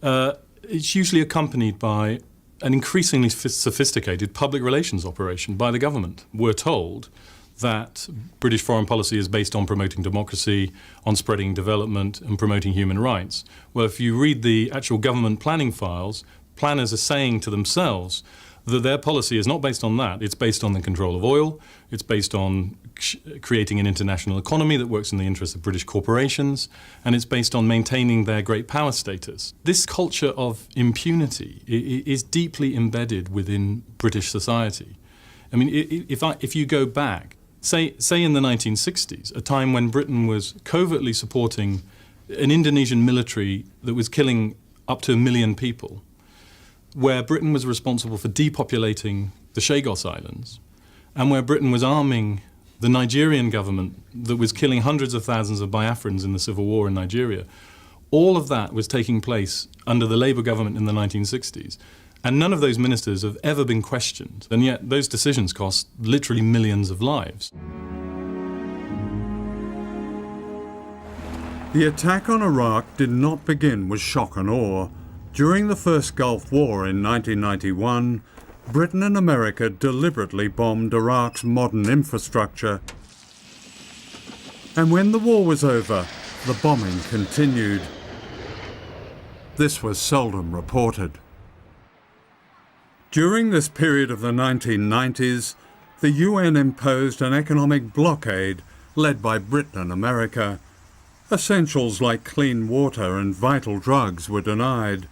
it's usually accompanied by an increasingly sophisticated public relations operation by the government. We're told that British foreign policy is based on promoting democracy, on spreading development and promoting human rights. Well, if you read the actual government planning files, planners are saying to themselves that their policy is not based on that. It's based on the control of oil. It's based on creating an international economy that works in the interests of British corporations. And it's based on maintaining their great power status. This culture of impunity is deeply embedded within British society. I mean, if you go back, say in the 1960s, a time when Britain was covertly supporting an Indonesian military that was killing up to 1 million people, where Britain was responsible for depopulating the Chagos Islands, and where Britain was arming The Nigerian government that was killing hundreds of thousands of Biafrans in the civil war in Nigeria, all of that was taking place under the Labour government in the 1960s. And none of those ministers have ever been questioned. And yet those decisions cost literally millions of lives. The attack on Iraq did not begin with shock and awe. During the first Gulf War in 1991, Britain and America deliberately bombed Iraq's modern infrastructure. And when the war was over, the bombing continued. This was seldom reported. During this period of the 1990s, the UN imposed an economic blockade led by Britain and America. Essentials like clean water and vital drugs were denied.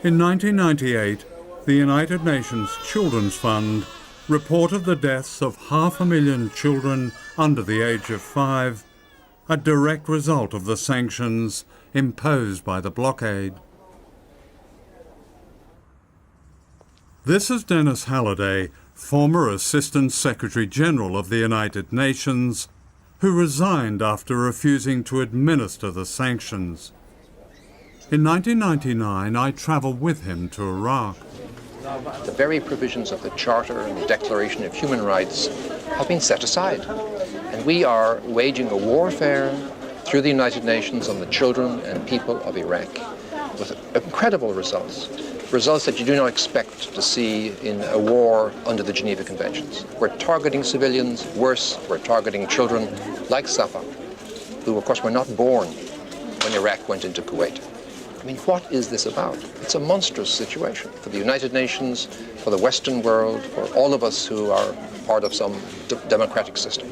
In 1998, the United Nations Children's Fund reported the deaths of 500,000 children under the age of 5, a direct result of the sanctions imposed by the blockade. This is Dennis Halliday, former Assistant Secretary General of the United Nations, who resigned after refusing to administer the sanctions. In 1999, I travelled with him to Iraq. The very provisions of the Charter and the Declaration of Human Rights have been set aside. And we are waging a warfare through the United Nations on the children and people of Iraq with incredible results. Results that you do not expect to see in a war under the Geneva Conventions. We're targeting civilians, worse, we're targeting children like Safa, who of course were not born when Iraq went into Kuwait. I mean, what is this about? It's a monstrous situation for the United Nations, for the Western world, for all of us who are part of some democratic system,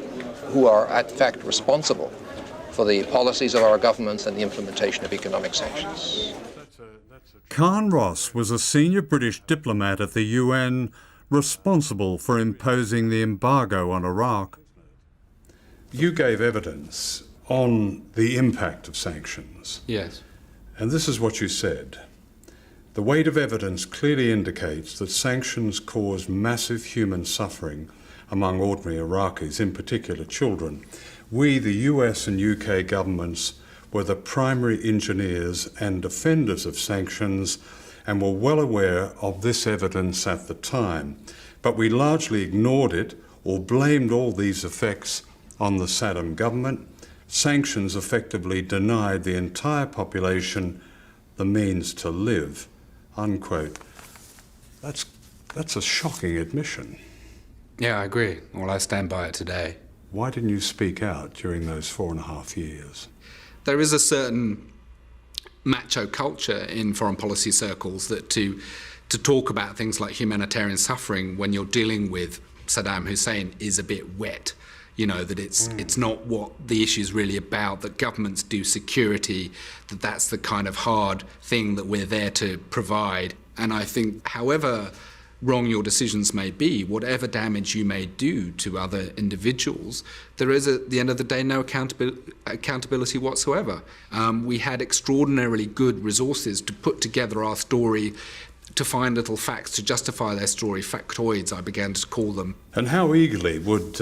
who are in fact responsible for the policies of our governments and the implementation of economic sanctions. Khan Ross was a senior British diplomat at the UN responsible for imposing the embargo on Iraq. You gave evidence on the impact of sanctions. Yes. And this is what you said. The weight of evidence clearly indicates that sanctions caused massive human suffering among ordinary Iraqis, in particular children. We, the US and UK governments, were the primary engineers and defenders of sanctions and were well aware of this evidence at the time. But we largely ignored it or blamed all these effects on the Saddam government. Sanctions effectively denied the entire population the means to live, unquote. That's a shocking admission. Yeah, I agree. Well, I stand by it today. Why didn't you speak out during those 4.5 years? There is a certain macho culture in foreign policy circles that to talk about things like humanitarian suffering when you're dealing with Saddam Hussein is a bit wet. You know, that it's not what the issue is really about, that governments do security, that's the kind of hard thing that we're there to provide. And I think however wrong your decisions may be, whatever damage you may do to other individuals, there is, at the end of the day, no accountability whatsoever. We had extraordinarily good resources to put together our story, to find little facts to justify their story, factoids, I began to call them. And how eagerly would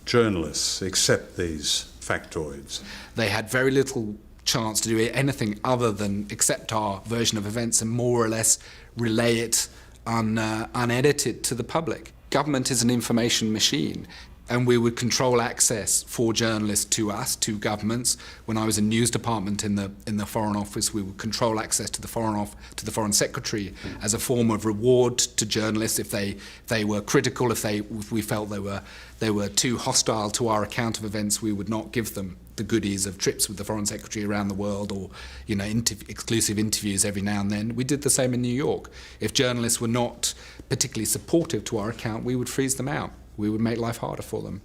journalists accept these factoids? They had very little chance to do anything other than accept our version of events and more or less relay it unedited to the public. Government is an information machine, and we would control access for journalists to us, to governments. When I was in news department in the Foreign Office, we would control access to the Foreign Secretary as a form of reward to journalists if they were critical, if we felt they were too hostile to our account of events. We would not give them the goodies of trips with the Foreign Secretary around the world, or exclusive interviews every now and then. We did the same in New York. If journalists were not particularly supportive to our account, we would freeze them out. We would make life harder for them.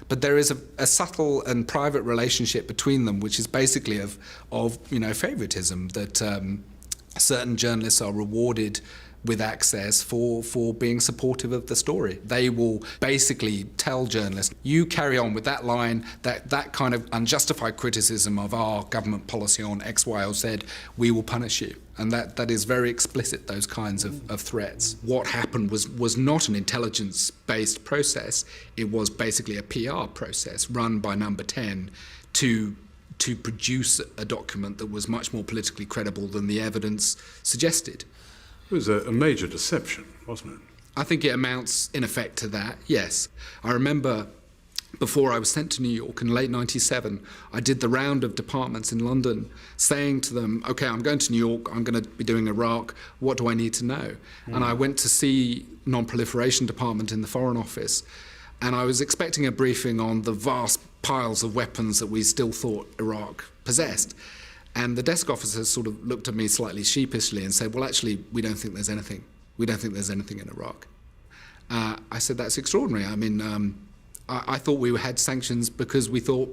But there is a subtle and private relationship between them, which is basically of favoritism, that certain journalists are rewarded with access for being supportive of the story. They will basically tell journalists, you carry on with that line, that kind of unjustified criticism of our government policy on X, Y, or Z, we will punish you. And that is very explicit, those kinds of threats. What happened was not an intelligence-based process, it was basically a PR process run by Number 10 to produce a document that was much more politically credible than the evidence suggested. It was a major deception, wasn't it? I think it amounts, in effect, to that, yes. I remember before I was sent to New York in late '97, I did the round of departments in London saying to them, OK, I'm going to New York, I'm going to be doing Iraq, what do I need to know? And I went to see non-proliferation department in the Foreign Office, and I was expecting a briefing on the vast piles of weapons that we still thought Iraq possessed. And the desk officer sort of looked at me slightly sheepishly and said, well, actually, we don't think there's anything. We don't think there's anything in Iraq. I said, that's extraordinary. I mean, I thought we had sanctions because we thought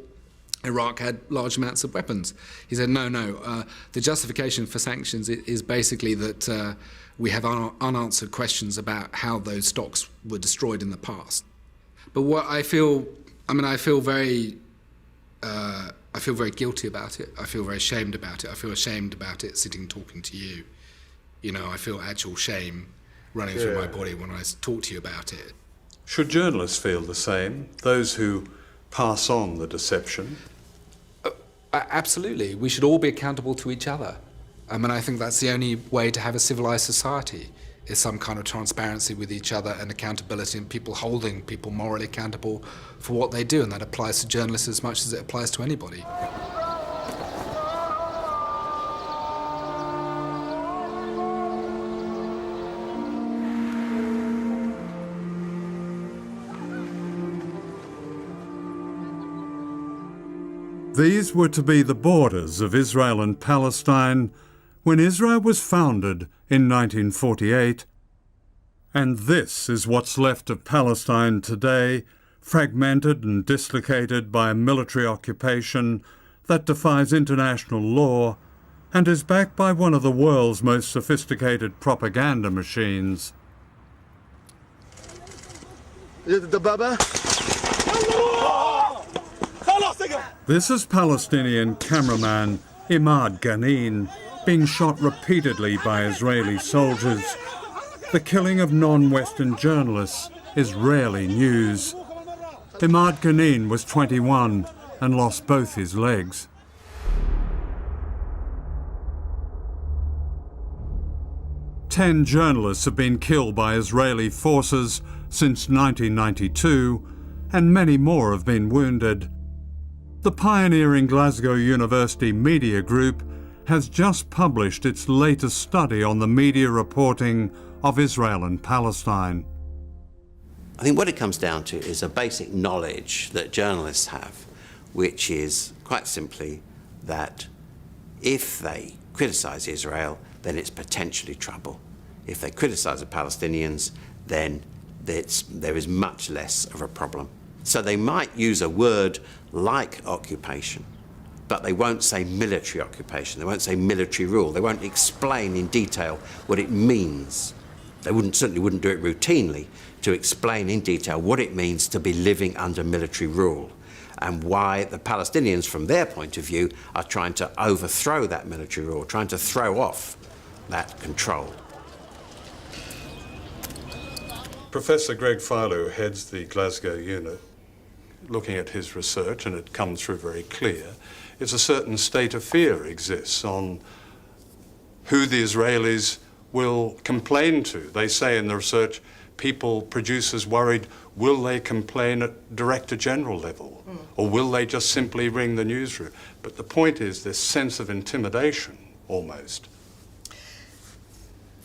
Iraq had large amounts of weapons. He said, no, the justification for sanctions is basically that we have unanswered questions about how those stocks were destroyed in the past. But what I feel very guilty about it. I feel very ashamed about it. I feel ashamed about it sitting talking to you. You know, I feel actual shame running through my body when I talk to you about it. Should journalists feel the same? Those who pass on the deception? Absolutely. We should all be accountable to each other. I mean, I think that's the only way to have a civilized society, is some kind of transparency with each other and accountability, and people holding people morally accountable for what they do, and that applies to journalists as much as it applies to anybody. These were to be the borders of Israel and Palestine when Israel was founded in 1948. And this is what's left of Palestine today, fragmented and dislocated by a military occupation that defies international law and is backed by one of the world's most sophisticated propaganda machines. This is Palestinian cameraman Imad Ghanin being shot repeatedly by Israeli soldiers. The killing of non-Western journalists is rarely news. Imad Ghanin was 21 and lost both his legs. Ten journalists have been killed by Israeli forces since 1992, and many more have been wounded. The pioneering Glasgow University Media Group has just published its latest study on the media reporting of Israel and Palestine. I think what it comes down to is a basic knowledge that journalists have, which is quite simply that if they criticize Israel, then it's potentially trouble. If they criticize the Palestinians, then there is much less of a problem. So they might use a word like occupation, but they won't say military occupation, they won't say military rule, they won't explain in detail what it means. They certainly wouldn't do it routinely to explain in detail what it means to be living under military rule and why the Palestinians, from their point of view, are trying to overthrow that military rule, trying to throw off that control. Professor Greg Philo heads the Glasgow unit. Looking at his research, and it comes through very clear, is a certain state of fear exists on who the Israelis will complain to. They say in the research, producers worried, will they complain at Director General level? Or will they just simply ring the newsroom? But the point is this sense of intimidation, almost.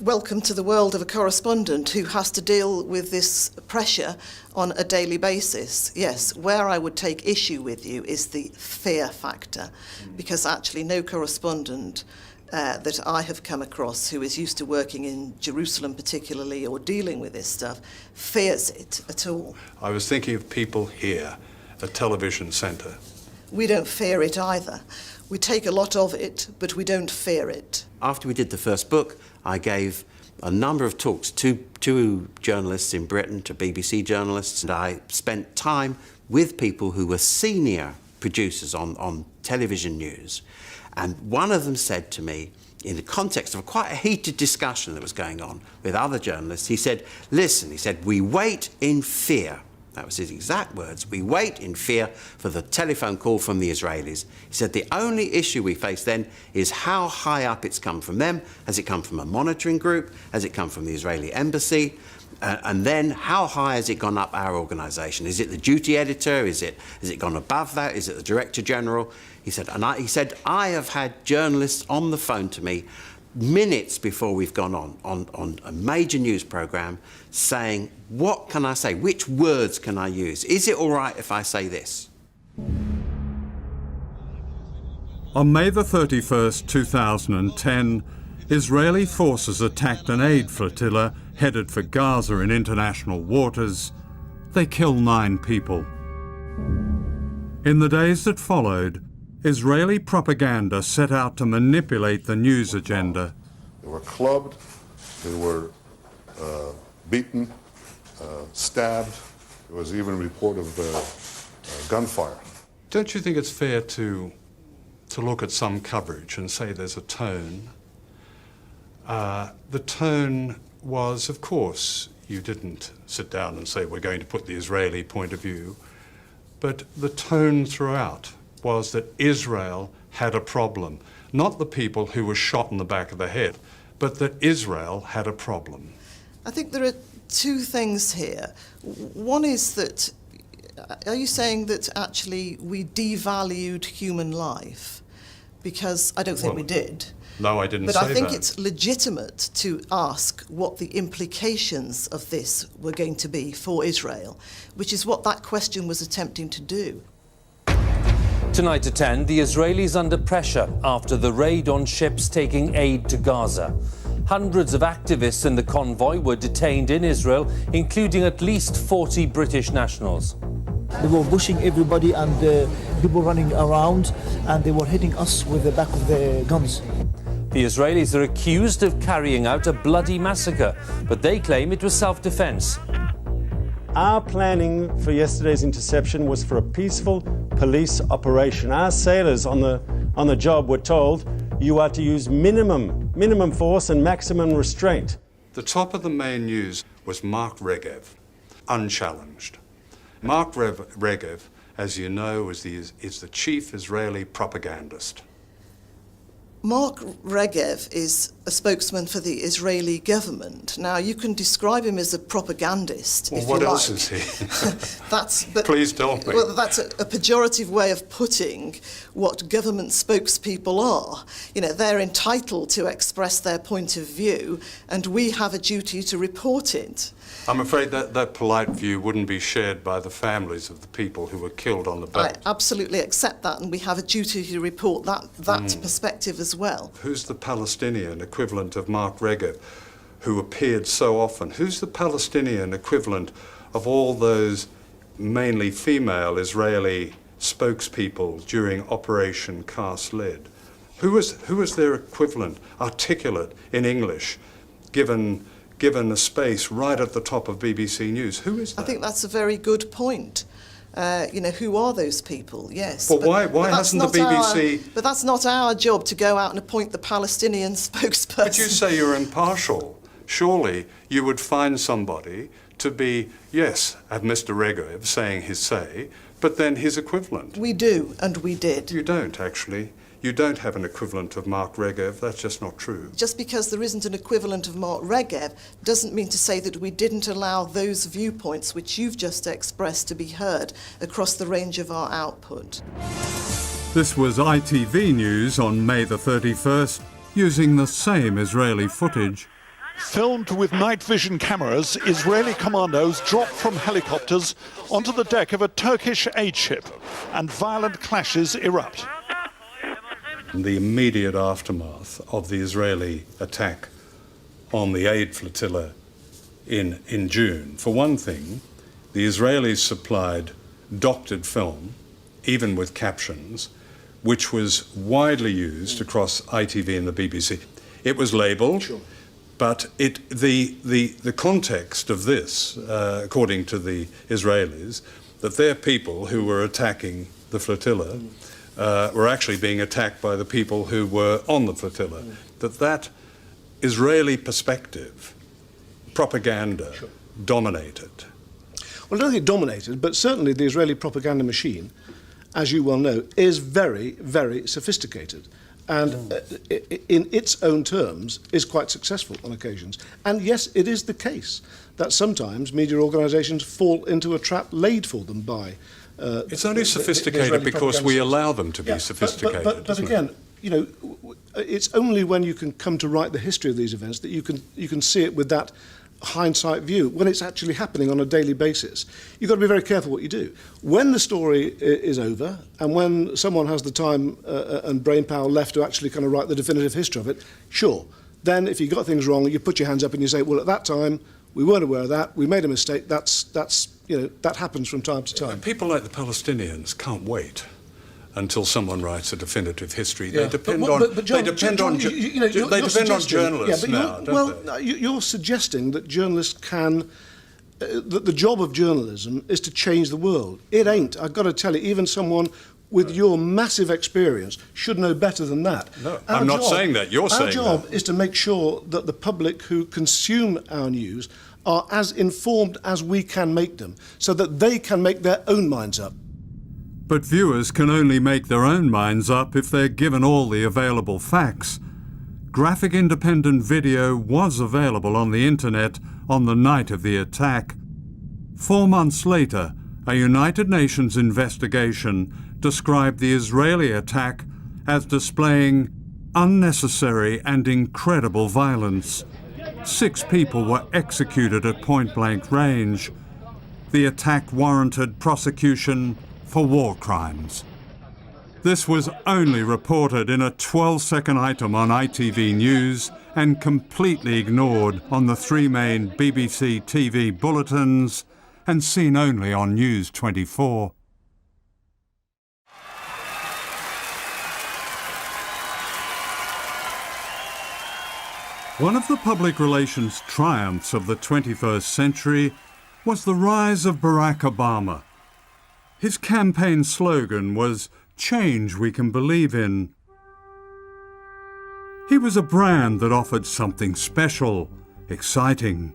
Welcome to the world of a correspondent who has to deal with this pressure on a daily basis. Yes, where I would take issue with you is the fear factor, because actually no correspondent that I have come across who is used to working in Jerusalem particularly or dealing with this stuff fears it at all. I was thinking of people here, a television centre. We don't fear it either. We take a lot of it, but we don't fear it. After we did the first book, I gave a number of talks to journalists in Britain, to BBC journalists, and I spent time with people who were senior producers on television news. And one of them said to me, in the context of quite a heated discussion that was going on with other journalists, he said, listen, he said, we wait in fear. That was his exact words. We wait in fear for the telephone call from the Israelis. He said the only issue we face then is how high up it's come from them. Has it come from a monitoring group? Has it come from the Israeli embassy? And then how high has it gone up our organisation? Is it the duty editor? Has it gone above that? Is it the director general? He said, he said, I have had journalists on the phone to me minutes before we've gone on a major news programme saying, what can I say? Which words can I use? Is it all right if I say this? On May the 31st, 2010, Israeli forces attacked an aid flotilla headed for Gaza in international waters. They killed 9 people. In the days that followed, Israeli propaganda set out to manipulate the news agenda. They were clubbed, they were beaten, stabbed. There was even a report of gunfire. Don't you think it's fair to look at some coverage and say there's a tone? The tone was, of course, you didn't sit down and say we're going to put the Israeli point of view, but the tone throughout was that Israel had a problem. Not the people who were shot in the back of the head, but that Israel had a problem. I think there are 2 things here. One is that, are you saying that actually we devalued human life? Because I don't think we did. No, I didn't say that. But I think it's legitimate to ask what the implications of this were going to be for Israel, which is what that question was attempting to do. Tonight at 10, the Israelis under pressure after the raid on ships taking aid to Gaza. Hundreds of activists in the convoy were detained in Israel, including at least 40 British nationals. They were pushing everybody and people running around, and they were hitting us with the back of the guns. The Israelis are accused of carrying out a bloody massacre, but they claim it was self-defense. Our planning for yesterday's interception was for a peaceful police operation. Our sailors on the job were told you are to use minimum force and maximum restraint. The top of the main news was Mark Regev, unchallenged. Mark Regev, as you know, is the chief Israeli propagandist. Mark Regev is a spokesman for the Israeli government. Now, you can describe him as a propagandist, if you like. What else is he? Please tell me. Well, that's a pejorative way of putting what government spokespeople are. You know, they're entitled to express their point of view, and we have a duty to report it. I'm afraid that polite view wouldn't be shared by the families of the people who were killed on the boat. I absolutely accept that, and we have a duty to report that perspective as well. Who's the Palestinian equivalent of Mark Regev, who appeared so often? Who's the Palestinian equivalent of all those mainly female Israeli spokespeople during Operation Cast Lead? Who was their equivalent, articulate in English, given a space right at the top of BBC News? Who is that? I think that's a very good point. You know, who are those people? Yes. Well, why hasn't the BBC... But that's not our job to go out and appoint the Palestinian spokesperson. But you say you're impartial. Surely you would find somebody to be, yes, have Mr. Regev saying his say, but then his equivalent. We do, and we did. You don't, actually. You don't have an equivalent of Mark Regev. That's just not true. Just because there isn't an equivalent of Mark Regev doesn't mean to say that we didn't allow those viewpoints which you've just expressed to be heard across the range of our output. This was ITV News on May the 31st, using the same Israeli footage. Filmed with night vision cameras, Israeli commandos drop from helicopters onto the deck of a Turkish aid ship, and violent clashes erupt. The immediate aftermath of the Israeli attack on the aid flotilla in June. For one thing, the Israelis supplied doctored film, even with captions, which was widely used across ITV and the BBC. It was labelled, But the context of this, according to the Israelis, that their people who were attacking the flotilla were actually being attacked by the people who were on the flotilla. That Israeli perspective, propaganda, dominated. Well, I don't think it dominated, but certainly the Israeli propaganda machine, as you well know, is very, very sophisticated. And in its own terms is quite successful on occasions. And yes, it is the case that sometimes media organisations fall into a trap laid for them by it's only sophisticated because we allow them to be sophisticated. But again, you know, it's only when you can come to write the history of these events that you can see it with that hindsight view, when it's actually happening on a daily basis. You've got to be very careful what you do. When the story is over, and when someone has the time and brain power left to actually kind of write the definitive history of it, sure. Then if you got things wrong, you put your hands up and you say, well, at that time, we weren't aware of that, we made a mistake, that's you know, that happens from time to time. People like the Palestinians can't wait until someone writes a definitive history. They depend on journalists now, don't they? You're suggesting that journalists can, that the job of journalism is to change the world. It ain't. I've got to tell you, even someone with your massive experience should know better than that. No, I'm not saying that. You're saying that. Our job is to make sure that the public who consume our news are as informed as we can make them, so that they can make their own minds up. But viewers can only make their own minds up if they're given all the available facts. Graphic independent video was available on the internet on the night of the attack. 4 months later, a United Nations investigation described the Israeli attack as displaying unnecessary and incredible violence. 6 people were executed at point-blank range. The attack warranted prosecution for war crimes. This was only reported in a 12-second item on ITV News and completely ignored on the 3 main BBC TV bulletins and seen only on News 24. One of the public relations triumphs of the 21st century was the rise of Barack Obama. His campaign slogan was, "Change we can believe in." He was a brand that offered something special, exciting.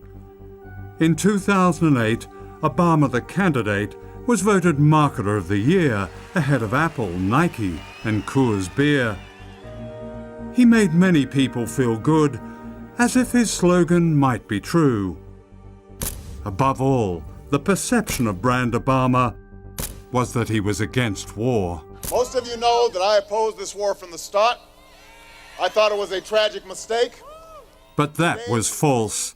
In 2008, Obama, the candidate, was voted Marketer of the Year ahead of Apple, Nike, and Coors Beer. He made many people feel good, as if his slogan might be true. Above all, the perception of brand Obama was that he was against war. Most of you know that I opposed this war from the start. I thought it was a tragic mistake. But that was false.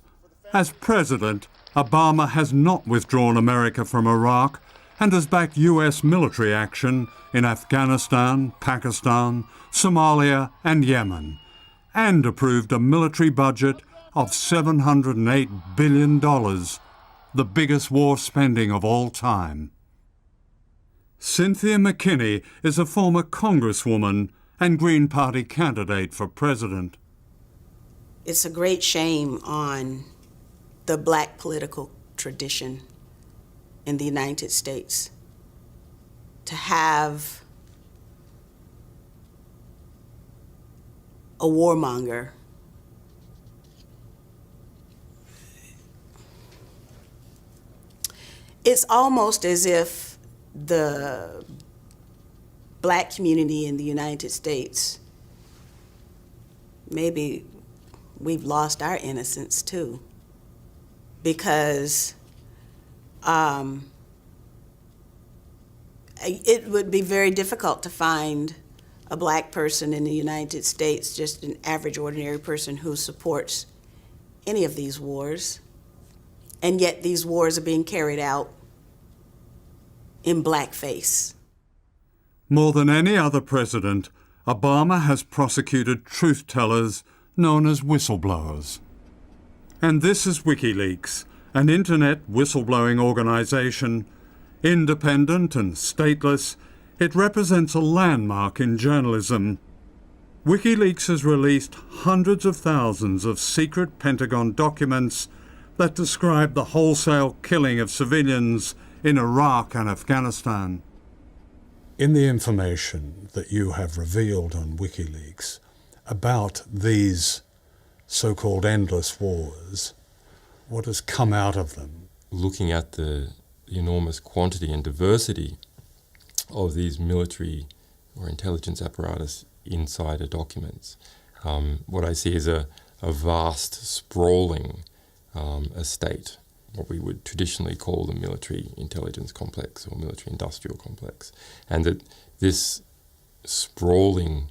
As president, Obama has not withdrawn America from Iraq and has backed US military action in Afghanistan, Pakistan, Somalia, and Yemen, and approved a military budget of $708 billion, the biggest war spending of all time. Cynthia McKinney is a former Congresswoman and Green Party candidate for president. It's a great shame on the black political tradition in the United States to have a warmonger it's almost as if the black community in the United States, maybe we've lost our innocence too, because it would be very difficult to find a black person in the United States, just an average, ordinary person who supports any of these wars, and yet these wars are being carried out in blackface. More than any other president, Obama has prosecuted truth-tellers known as whistleblowers. And this is WikiLeaks, an internet whistleblowing organization. Independent and stateless, it represents a landmark in journalism. WikiLeaks has released hundreds of thousands of secret Pentagon documents that describe the wholesale killing of civilians in Iraq and Afghanistan. In the information that you have revealed on WikiLeaks about these so-called endless wars, what has come out of them? Looking at the enormous quantity and diversity of these military or intelligence apparatus inside the documents, what I see is a vast, sprawling estate, what we would traditionally call the military intelligence complex or military industrial complex, and that this sprawling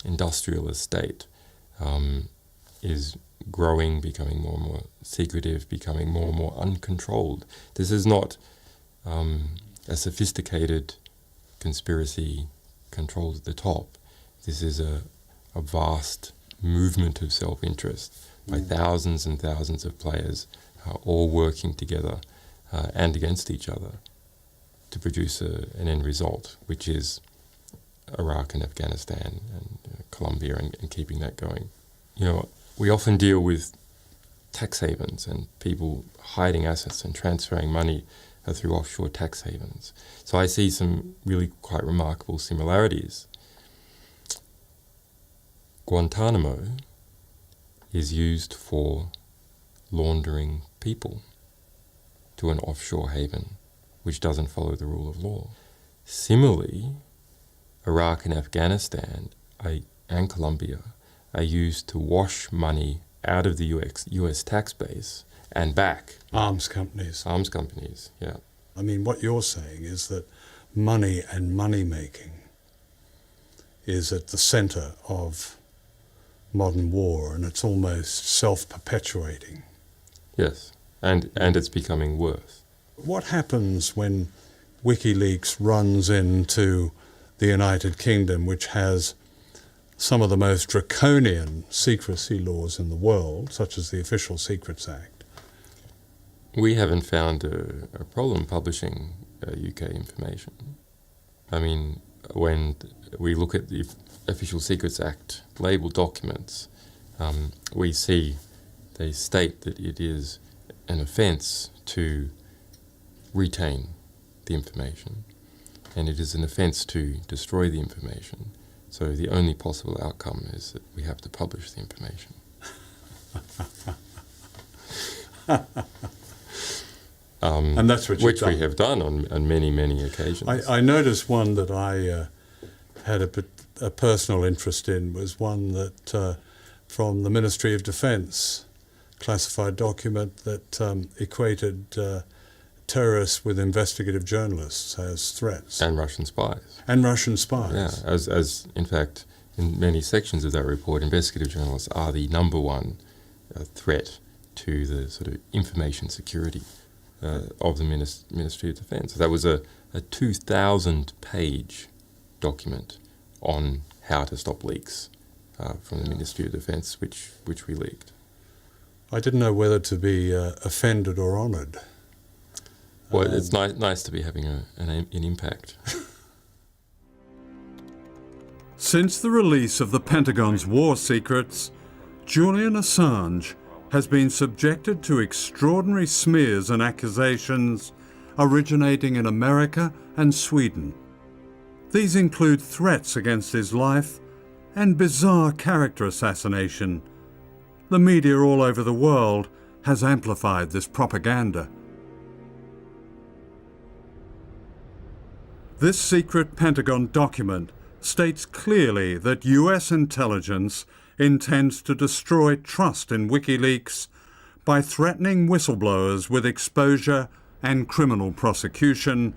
industrial estate is growing, becoming more and more secretive, becoming more and more uncontrolled. This is not a sophisticated conspiracy controlled at the top. This is a vast movement of self-interest by thousands and thousands of players all working together and against each other to produce an end result, which is Iraq and Afghanistan and Colombia and keeping that going. You know, we often deal with tax havens and people hiding assets and transferring money through offshore tax havens. So I see some really quite remarkable similarities. Guantanamo is used for laundering people to an offshore haven which doesn't follow the rule of law. Similarly, Iraq and Afghanistan and Colombia are used to wash money out of the US tax base and back. Arms companies. Arms companies, yeah. I mean, what you're saying is that money and money-making is at the center of modern war, and it's almost self-perpetuating. Yes, and it's becoming worse. What happens when WikiLeaks runs into the United Kingdom, which has some of the most draconian secrecy laws in the world, such as the Official Secrets Act? We haven't found a problem publishing UK information. I mean, when we look at the Official Secrets Act labelled documents, we see they state that it is an offence to retain the information, and it is an offence to destroy the information. So the only possible outcome is that we have to publish the information. And that's what which we have done on many, many occasions. I noticed one that I had a personal interest in was one that from the Ministry of Defence, classified document that equated terrorists with investigative journalists as threats. And Russian spies. And Russian spies. Yeah, as in fact, in many sections of that report, investigative journalists are the number one threat to the sort of information security of the Ministry of Defence. That was a 2,000-page document on how to stop leaks from the Ministry of Defence, which we leaked. I didn't know whether to be offended or honoured. Well, it's nice to be having an impact. Since the release of the Pentagon's war secrets, Julian Assange has been subjected to extraordinary smears and accusations originating in America and Sweden. These include threats against his life and bizarre character assassination. The media all over the world has amplified this propaganda. This secret Pentagon document states clearly that US intelligence intends to destroy trust in WikiLeaks by threatening whistleblowers with exposure and criminal prosecution,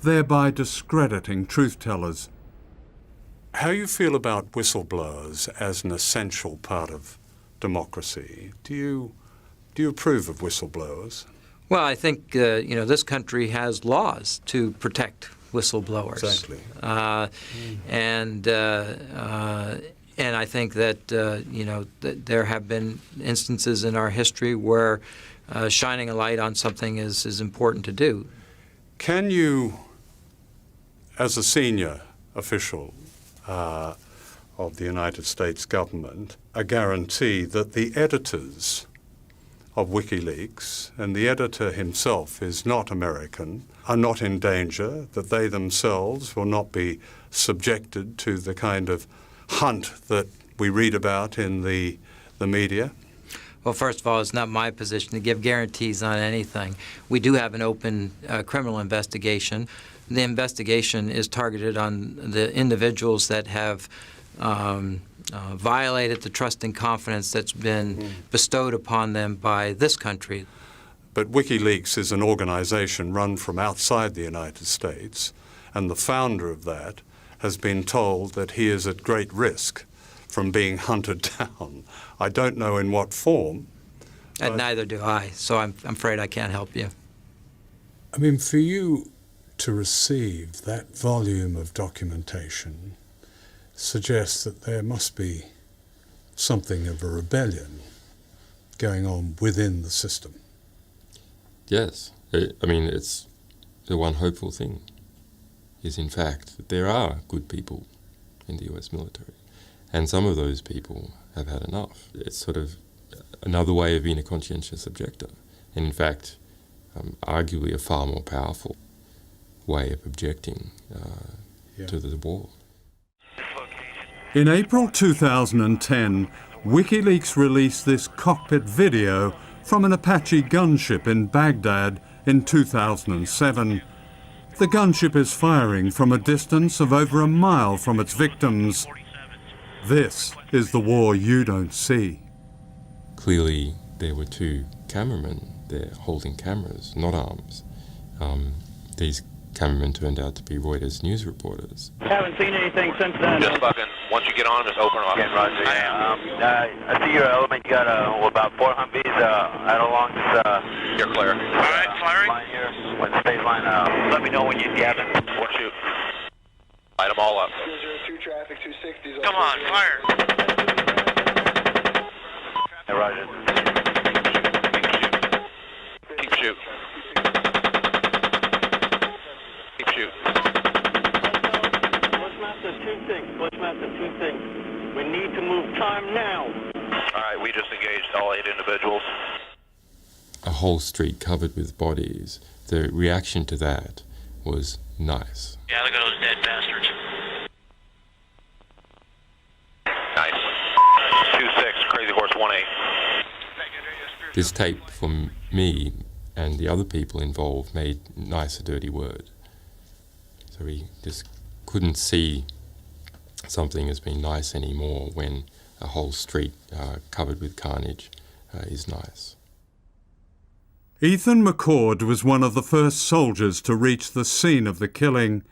thereby discrediting truth-tellers. How you feel about whistleblowers as an essential part of democracy? Do you approve of whistleblowers? Well, I think this country has laws to protect whistleblowers. Exactly. And I think that that there have been instances in our history where shining a light on something is important to do. Can you, as a senior official, of the United States government a guarantee that the editors of WikiLeaks, and the editor himself is not American, are not in danger, that they themselves will not be subjected to the kind of hunt that we read about in the media? Well, first of all, it's not my position to give guarantees on anything. We do have an open criminal investigation. The investigation is targeted on the individuals that have violated the trust and confidence that's been bestowed upon them by this country. But WikiLeaks is an organization run from outside the United States, and the founder of that has been told that he is at great risk from being hunted down. I don't know in what form. And neither do I, so I'm afraid I can't help you. I mean, for you to receive that volume of documentation suggests that there must be something of a rebellion going on within the system. Yes. I mean, it's the one hopeful thing is, in fact, that there are good people in the US military. And some of those people have had enough. It's sort of another way of being a conscientious objector. And in fact, arguably a far more powerful way of objecting to the war. In April 2010, WikiLeaks released this cockpit video from an Apache gunship in Baghdad in 2007. The gunship is firing from a distance of over a mile from its victims. This is the war you don't see. Clearly, there were two cameramen there holding cameras, not arms. These cameramen turned out to be Reuters news reporters. Haven't seen anything since then. Just fucking, once you get on them, just open them up. Yeah, Roger. I see your element. You got about 4 Humvees out along this. You're clear. All right, firing. Line here. When the state line, let me know when you have it. Or shoot. Light them all up. 202 traffic, 260s. Come on, fire. Hey, Roger. Keep shoot. Keep shoot. Bushmaster 2-6. Bushmaster 2-6. We need to move time now. All right, we just engaged all 8 individuals. A whole street covered with bodies. The reaction to that was nice. Yeah, look at those dead bastards. Nice. 2-6, Crazy Horse 1-8. This tape from me and the other people involved made nice a dirty word. So we just couldn't see something as being nice anymore when a whole street covered with carnage is nice. Ethan McCord was one of the first soldiers to reach the scene of the killing.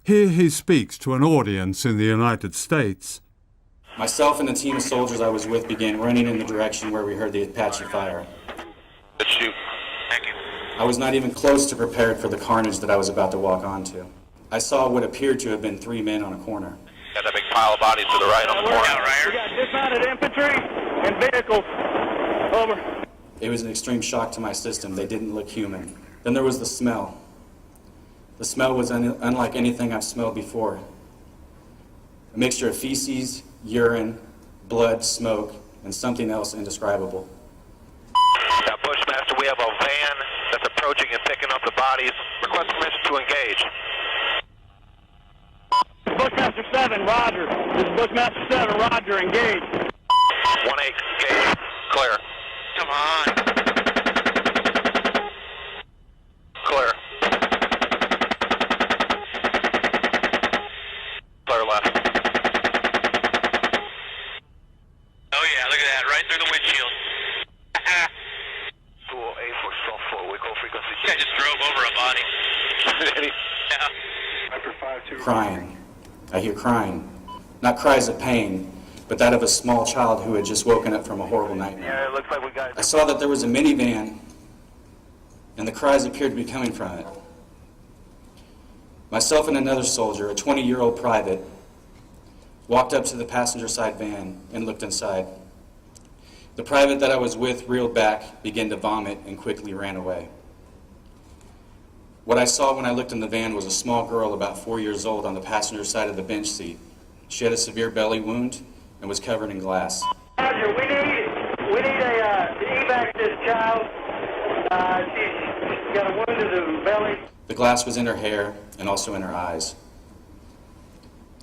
Here he speaks to an audience in the United States. Myself and the team of soldiers I was with began running in the direction where we heard the Apache fire. Let's shoot. Thank you. I was not even close to prepared for the carnage that I was about to walk onto. I saw what appeared to have been 3 men on a corner. Got that big pile of bodies to the right on the corner. We got dismounted infantry and vehicles. Over. It was an extreme shock to my system. They didn't look human. Then there was the smell. The smell was unlike anything I've smelled before. A mixture of feces, urine, blood, smoke, and something else indescribable. Now, Bushmaster, we have a van that's approaching and picking up the bodies. Request permission to engage. Bushmaster 7, Roger. This is Bushmaster 7, Roger, engage. 1-8, engage. Clear. Come on. Clear. Clear left. Oh yeah, look at that, right through the windshield. 208 for Sulfur, we go frequency. I just drove over a body. Yeah. Crying. I hear crying. Not cries of pain, but that of a small child who had just woken up from a horrible nightmare. Yeah, it looks like we got... I saw that there was a minivan, and the cries appeared to be coming from it. Myself and another soldier, a 20-year-old private, walked up to the passenger side van and looked inside. The private that I was with reeled back, began to vomit, and quickly ran away. What I saw when I looked in the van was a small girl about 4 years old on the passenger side of the bench seat. She had a severe belly wound and was covered in glass. Roger, we need to evac this child. She's got a wound to the belly. The glass was in her hair and also in her eyes.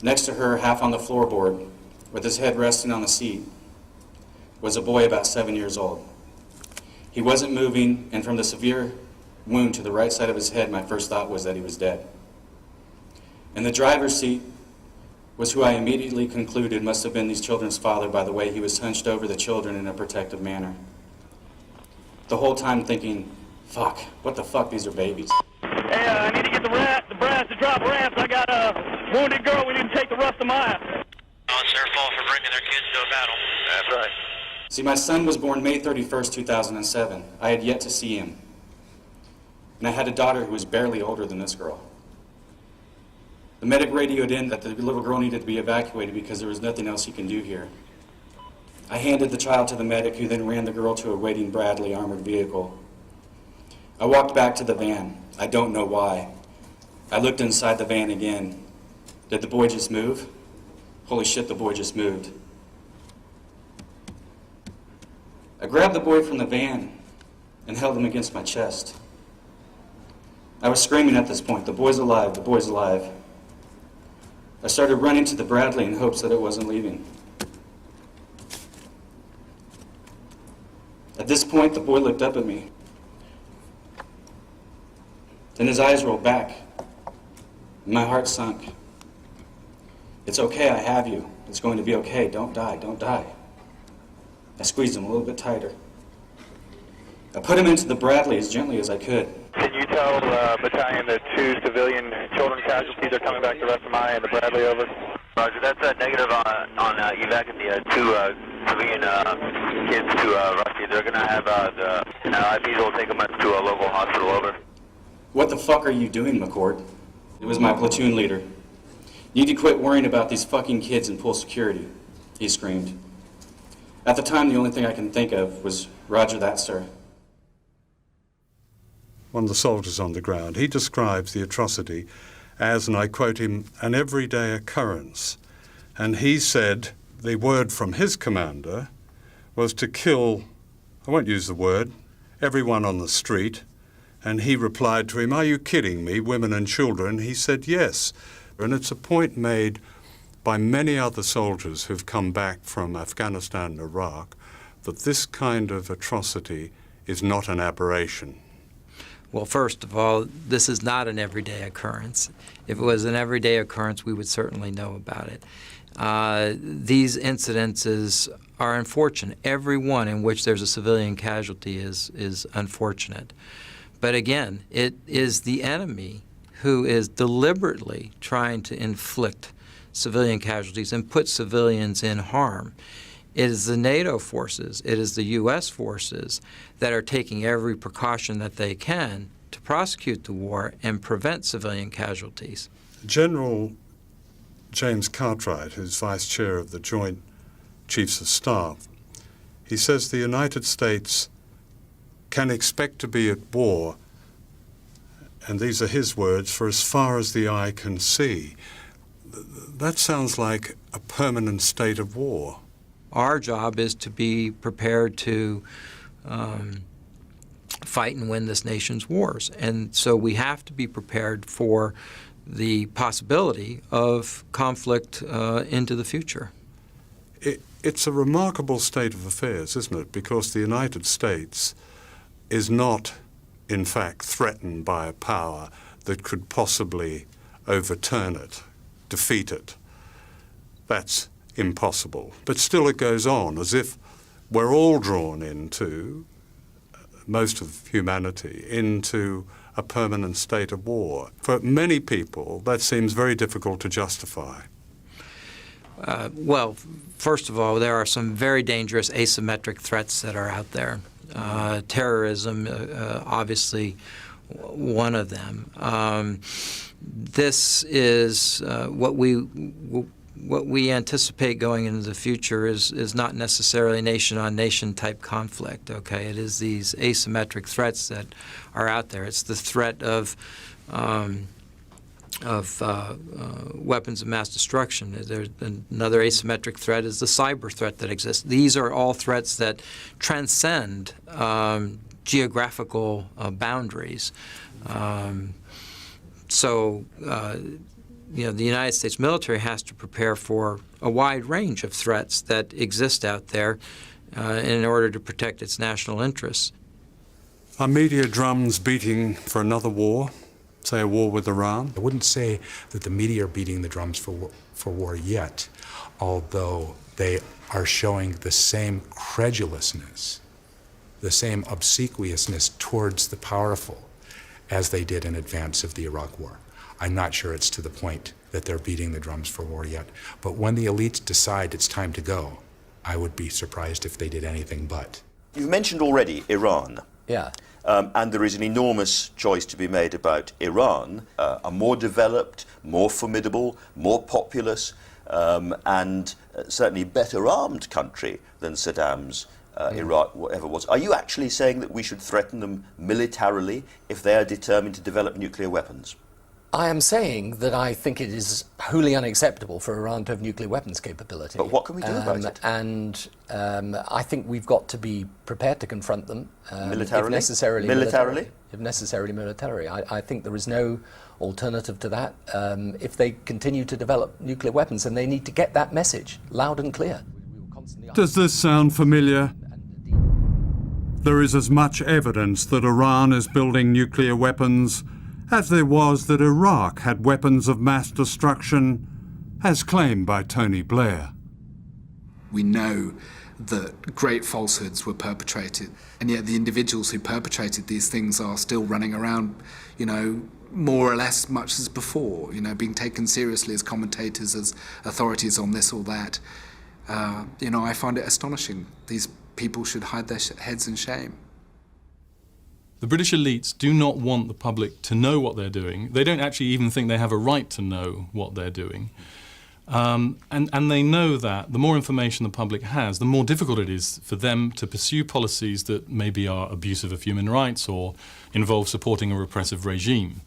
Next to her, half on the floorboard, with his head resting on the seat, was a boy about 7 years old. He wasn't moving, and from the severe wound to the right side of his head, my first thought was that he was dead. In the driver's seat was who I immediately concluded must have been these children's father by the way he was hunched over the children in a protective manner. The whole time thinking, fuck, what the fuck, these are babies. Hey, I need to get the brass to drop ramps. I got a wounded girl. We need to take the rest of Maya. Oh, it's their fault for bringing their kids to a battle. That's right. See, my son was born May 31st, 2007. I had yet to see him. And I had a daughter who was barely older than this girl. The medic radioed in that the little girl needed to be evacuated because there was nothing else he can do here. I handed the child to the medic, who then ran the girl to a waiting Bradley armored vehicle. I walked back to the van. I don't know why. I looked inside the van again. Did the boy just move? Holy shit, the boy just moved. I grabbed the boy from the van and held him against my chest. I was screaming at this point, the boy's alive, the boy's alive. I started running to the Bradley in hopes that it wasn't leaving. At this point, the boy looked up at me. Then his eyes rolled back. My heart sunk. It's okay, I have you. It's going to be okay. Don't die, don't die. I squeezed him a little bit tighter. I put him into the Bradley as gently as I could. Can you tell Battalion the 2 civilian children casualties are coming back to Maya and the Bradley over? Roger, that's a negative on evac and the 2 civilian kids to Rusty. They're going to have the IPs will take them to a local hospital, over. What the fuck are you doing, McCord? It was my platoon leader. You need to quit worrying about these fucking kids and pull security, he screamed. At the time, the only thing I can think of was, Roger that, sir. One of the soldiers on the ground, he describes the atrocity as, and I quote him, an everyday occurrence. And he said the word from his commander was to kill, I won't use the word, everyone on the street. And he replied to him, are you kidding me, women and children? He said, yes. And it's a point made by many other soldiers who've come back from Afghanistan and Iraq that this kind of atrocity is not an aberration. Well, first of all, this is not an everyday occurrence. If it was an everyday occurrence, we would certainly know about it. These incidences are unfortunate. Every one in which there's a civilian casualty is unfortunate. But again, it is the enemy who is deliberately trying to inflict civilian casualties and put civilians in harm. It is the NATO forces, it is the U.S. forces that are taking every precaution that they can to prosecute the war and prevent civilian casualties. General James Cartwright, who's Vice Chair of the Joint Chiefs of Staff, he says the United States can expect to be at war, and these are his words, for as far as the eye can see. That sounds like a permanent state of war. Our job is to be prepared to fight and win this nation's wars. And so we have to be prepared for the possibility of conflict into the future. It's a remarkable state of affairs, isn't it? Because the United States is not, in fact, threatened by a power that could possibly overturn it, defeat it. That's impossible. But still it goes on as if we're all drawn into, most of humanity, into a permanent state of war. For many people, that seems very difficult to justify. Well, first of all, there are some very dangerous asymmetric threats that are out there. Terrorism, obviously, one of them. This is what we anticipate going into the future is not necessarily nation-on-nation type conflict. Okay, it is these asymmetric threats that are out there. It's the threat of weapons of mass destruction. There's another asymmetric threat is the cyber threat that exists. These are all threats that transcend geographical boundaries. The United States military has to prepare for a wide range of threats that exist out there in order to protect its national interests. Are media drums beating for another war? Say a war with Iran? I wouldn't say that the media are beating the drums for war yet, although they are showing the same credulousness, the same obsequiousness towards the powerful as they did in advance of the Iraq War. I'm not sure it's to the point that they're beating the drums for war yet, but when the elites decide it's time to go, I would be surprised if they did anything but. You've mentioned already Iran. Yeah. And there is an enormous choice to be made about Iran, a more developed, more formidable, more populous, and certainly better armed country than Saddam's Iraq ever was. Are you actually saying that we should threaten them militarily if they are determined to develop nuclear weapons? I am saying that I think it is wholly unacceptable for Iran to have nuclear weapons capability. But what can we do about it? And I think we've got to be prepared to confront them. Militarily? If necessarily Militarily? If necessarily militarily. I think there is no alternative to that. If they continue to develop nuclear weapons, then they need to get that message loud and clear. Does this sound familiar? There is as much evidence that Iran is building nuclear weapons as there was that Iraq had weapons of mass destruction, as claimed by Tony Blair. We know that great falsehoods were perpetrated, and yet the individuals who perpetrated these things are still running around, more or less much as before, being taken seriously as commentators, as authorities on this or that. I find it astonishing. These people should hide their heads in shame. The British elites do not want the public to know what they're doing. They don't actually even think they have a right to know what they're doing. And they know that the more information the public has, the more difficult it is for them to pursue policies that maybe are abusive of human rights or involve supporting a repressive regime.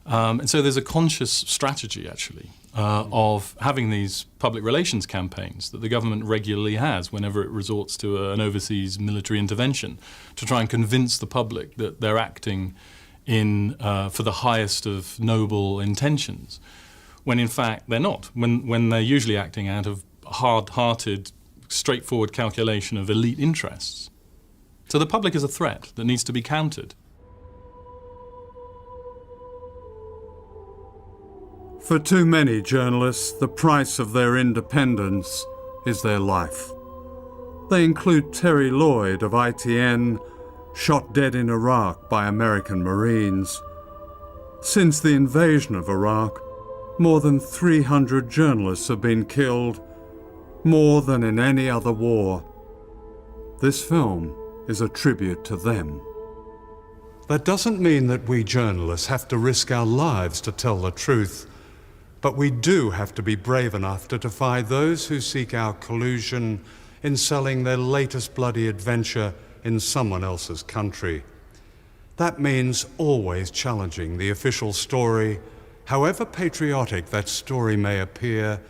And so there's a conscious strategy, actually, of having these public relations campaigns that the government regularly has whenever it resorts to an overseas military intervention to try and convince the public that they're acting for the highest of noble intentions, when in fact they're not, when they're usually acting out of hard-hearted, straightforward calculation of elite interests. So the public is a threat that needs to be countered. For too many journalists, the price of their independence is their life. They include Terry Lloyd of ITN, shot dead in Iraq by American Marines. Since the invasion of Iraq, more than 300 journalists have been killed, more than in any other war. This film is a tribute to them. That doesn't mean that we journalists have to risk our lives to tell the truth. But we do have to be brave enough to defy those who seek our collusion in selling their latest bloody adventure in someone else's country. That means always challenging the official story, however patriotic that story may appear,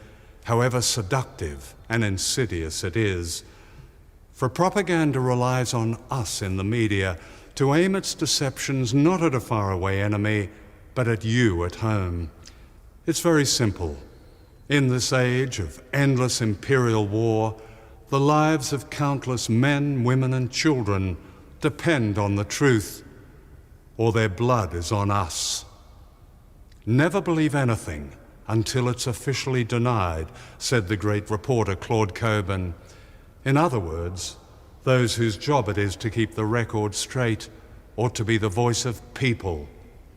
however seductive and insidious it is. For propaganda relies on us in the media to aim its deceptions not at a faraway enemy, but at you at home. It's very simple. In this age of endless imperial war, the lives of countless men, women, and children depend on the truth, or their blood is on us. Never believe anything until it's officially denied, said the great reporter Claude Coburn. In other words, those whose job it is to keep the record straight ought to be the voice of people,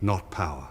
not power.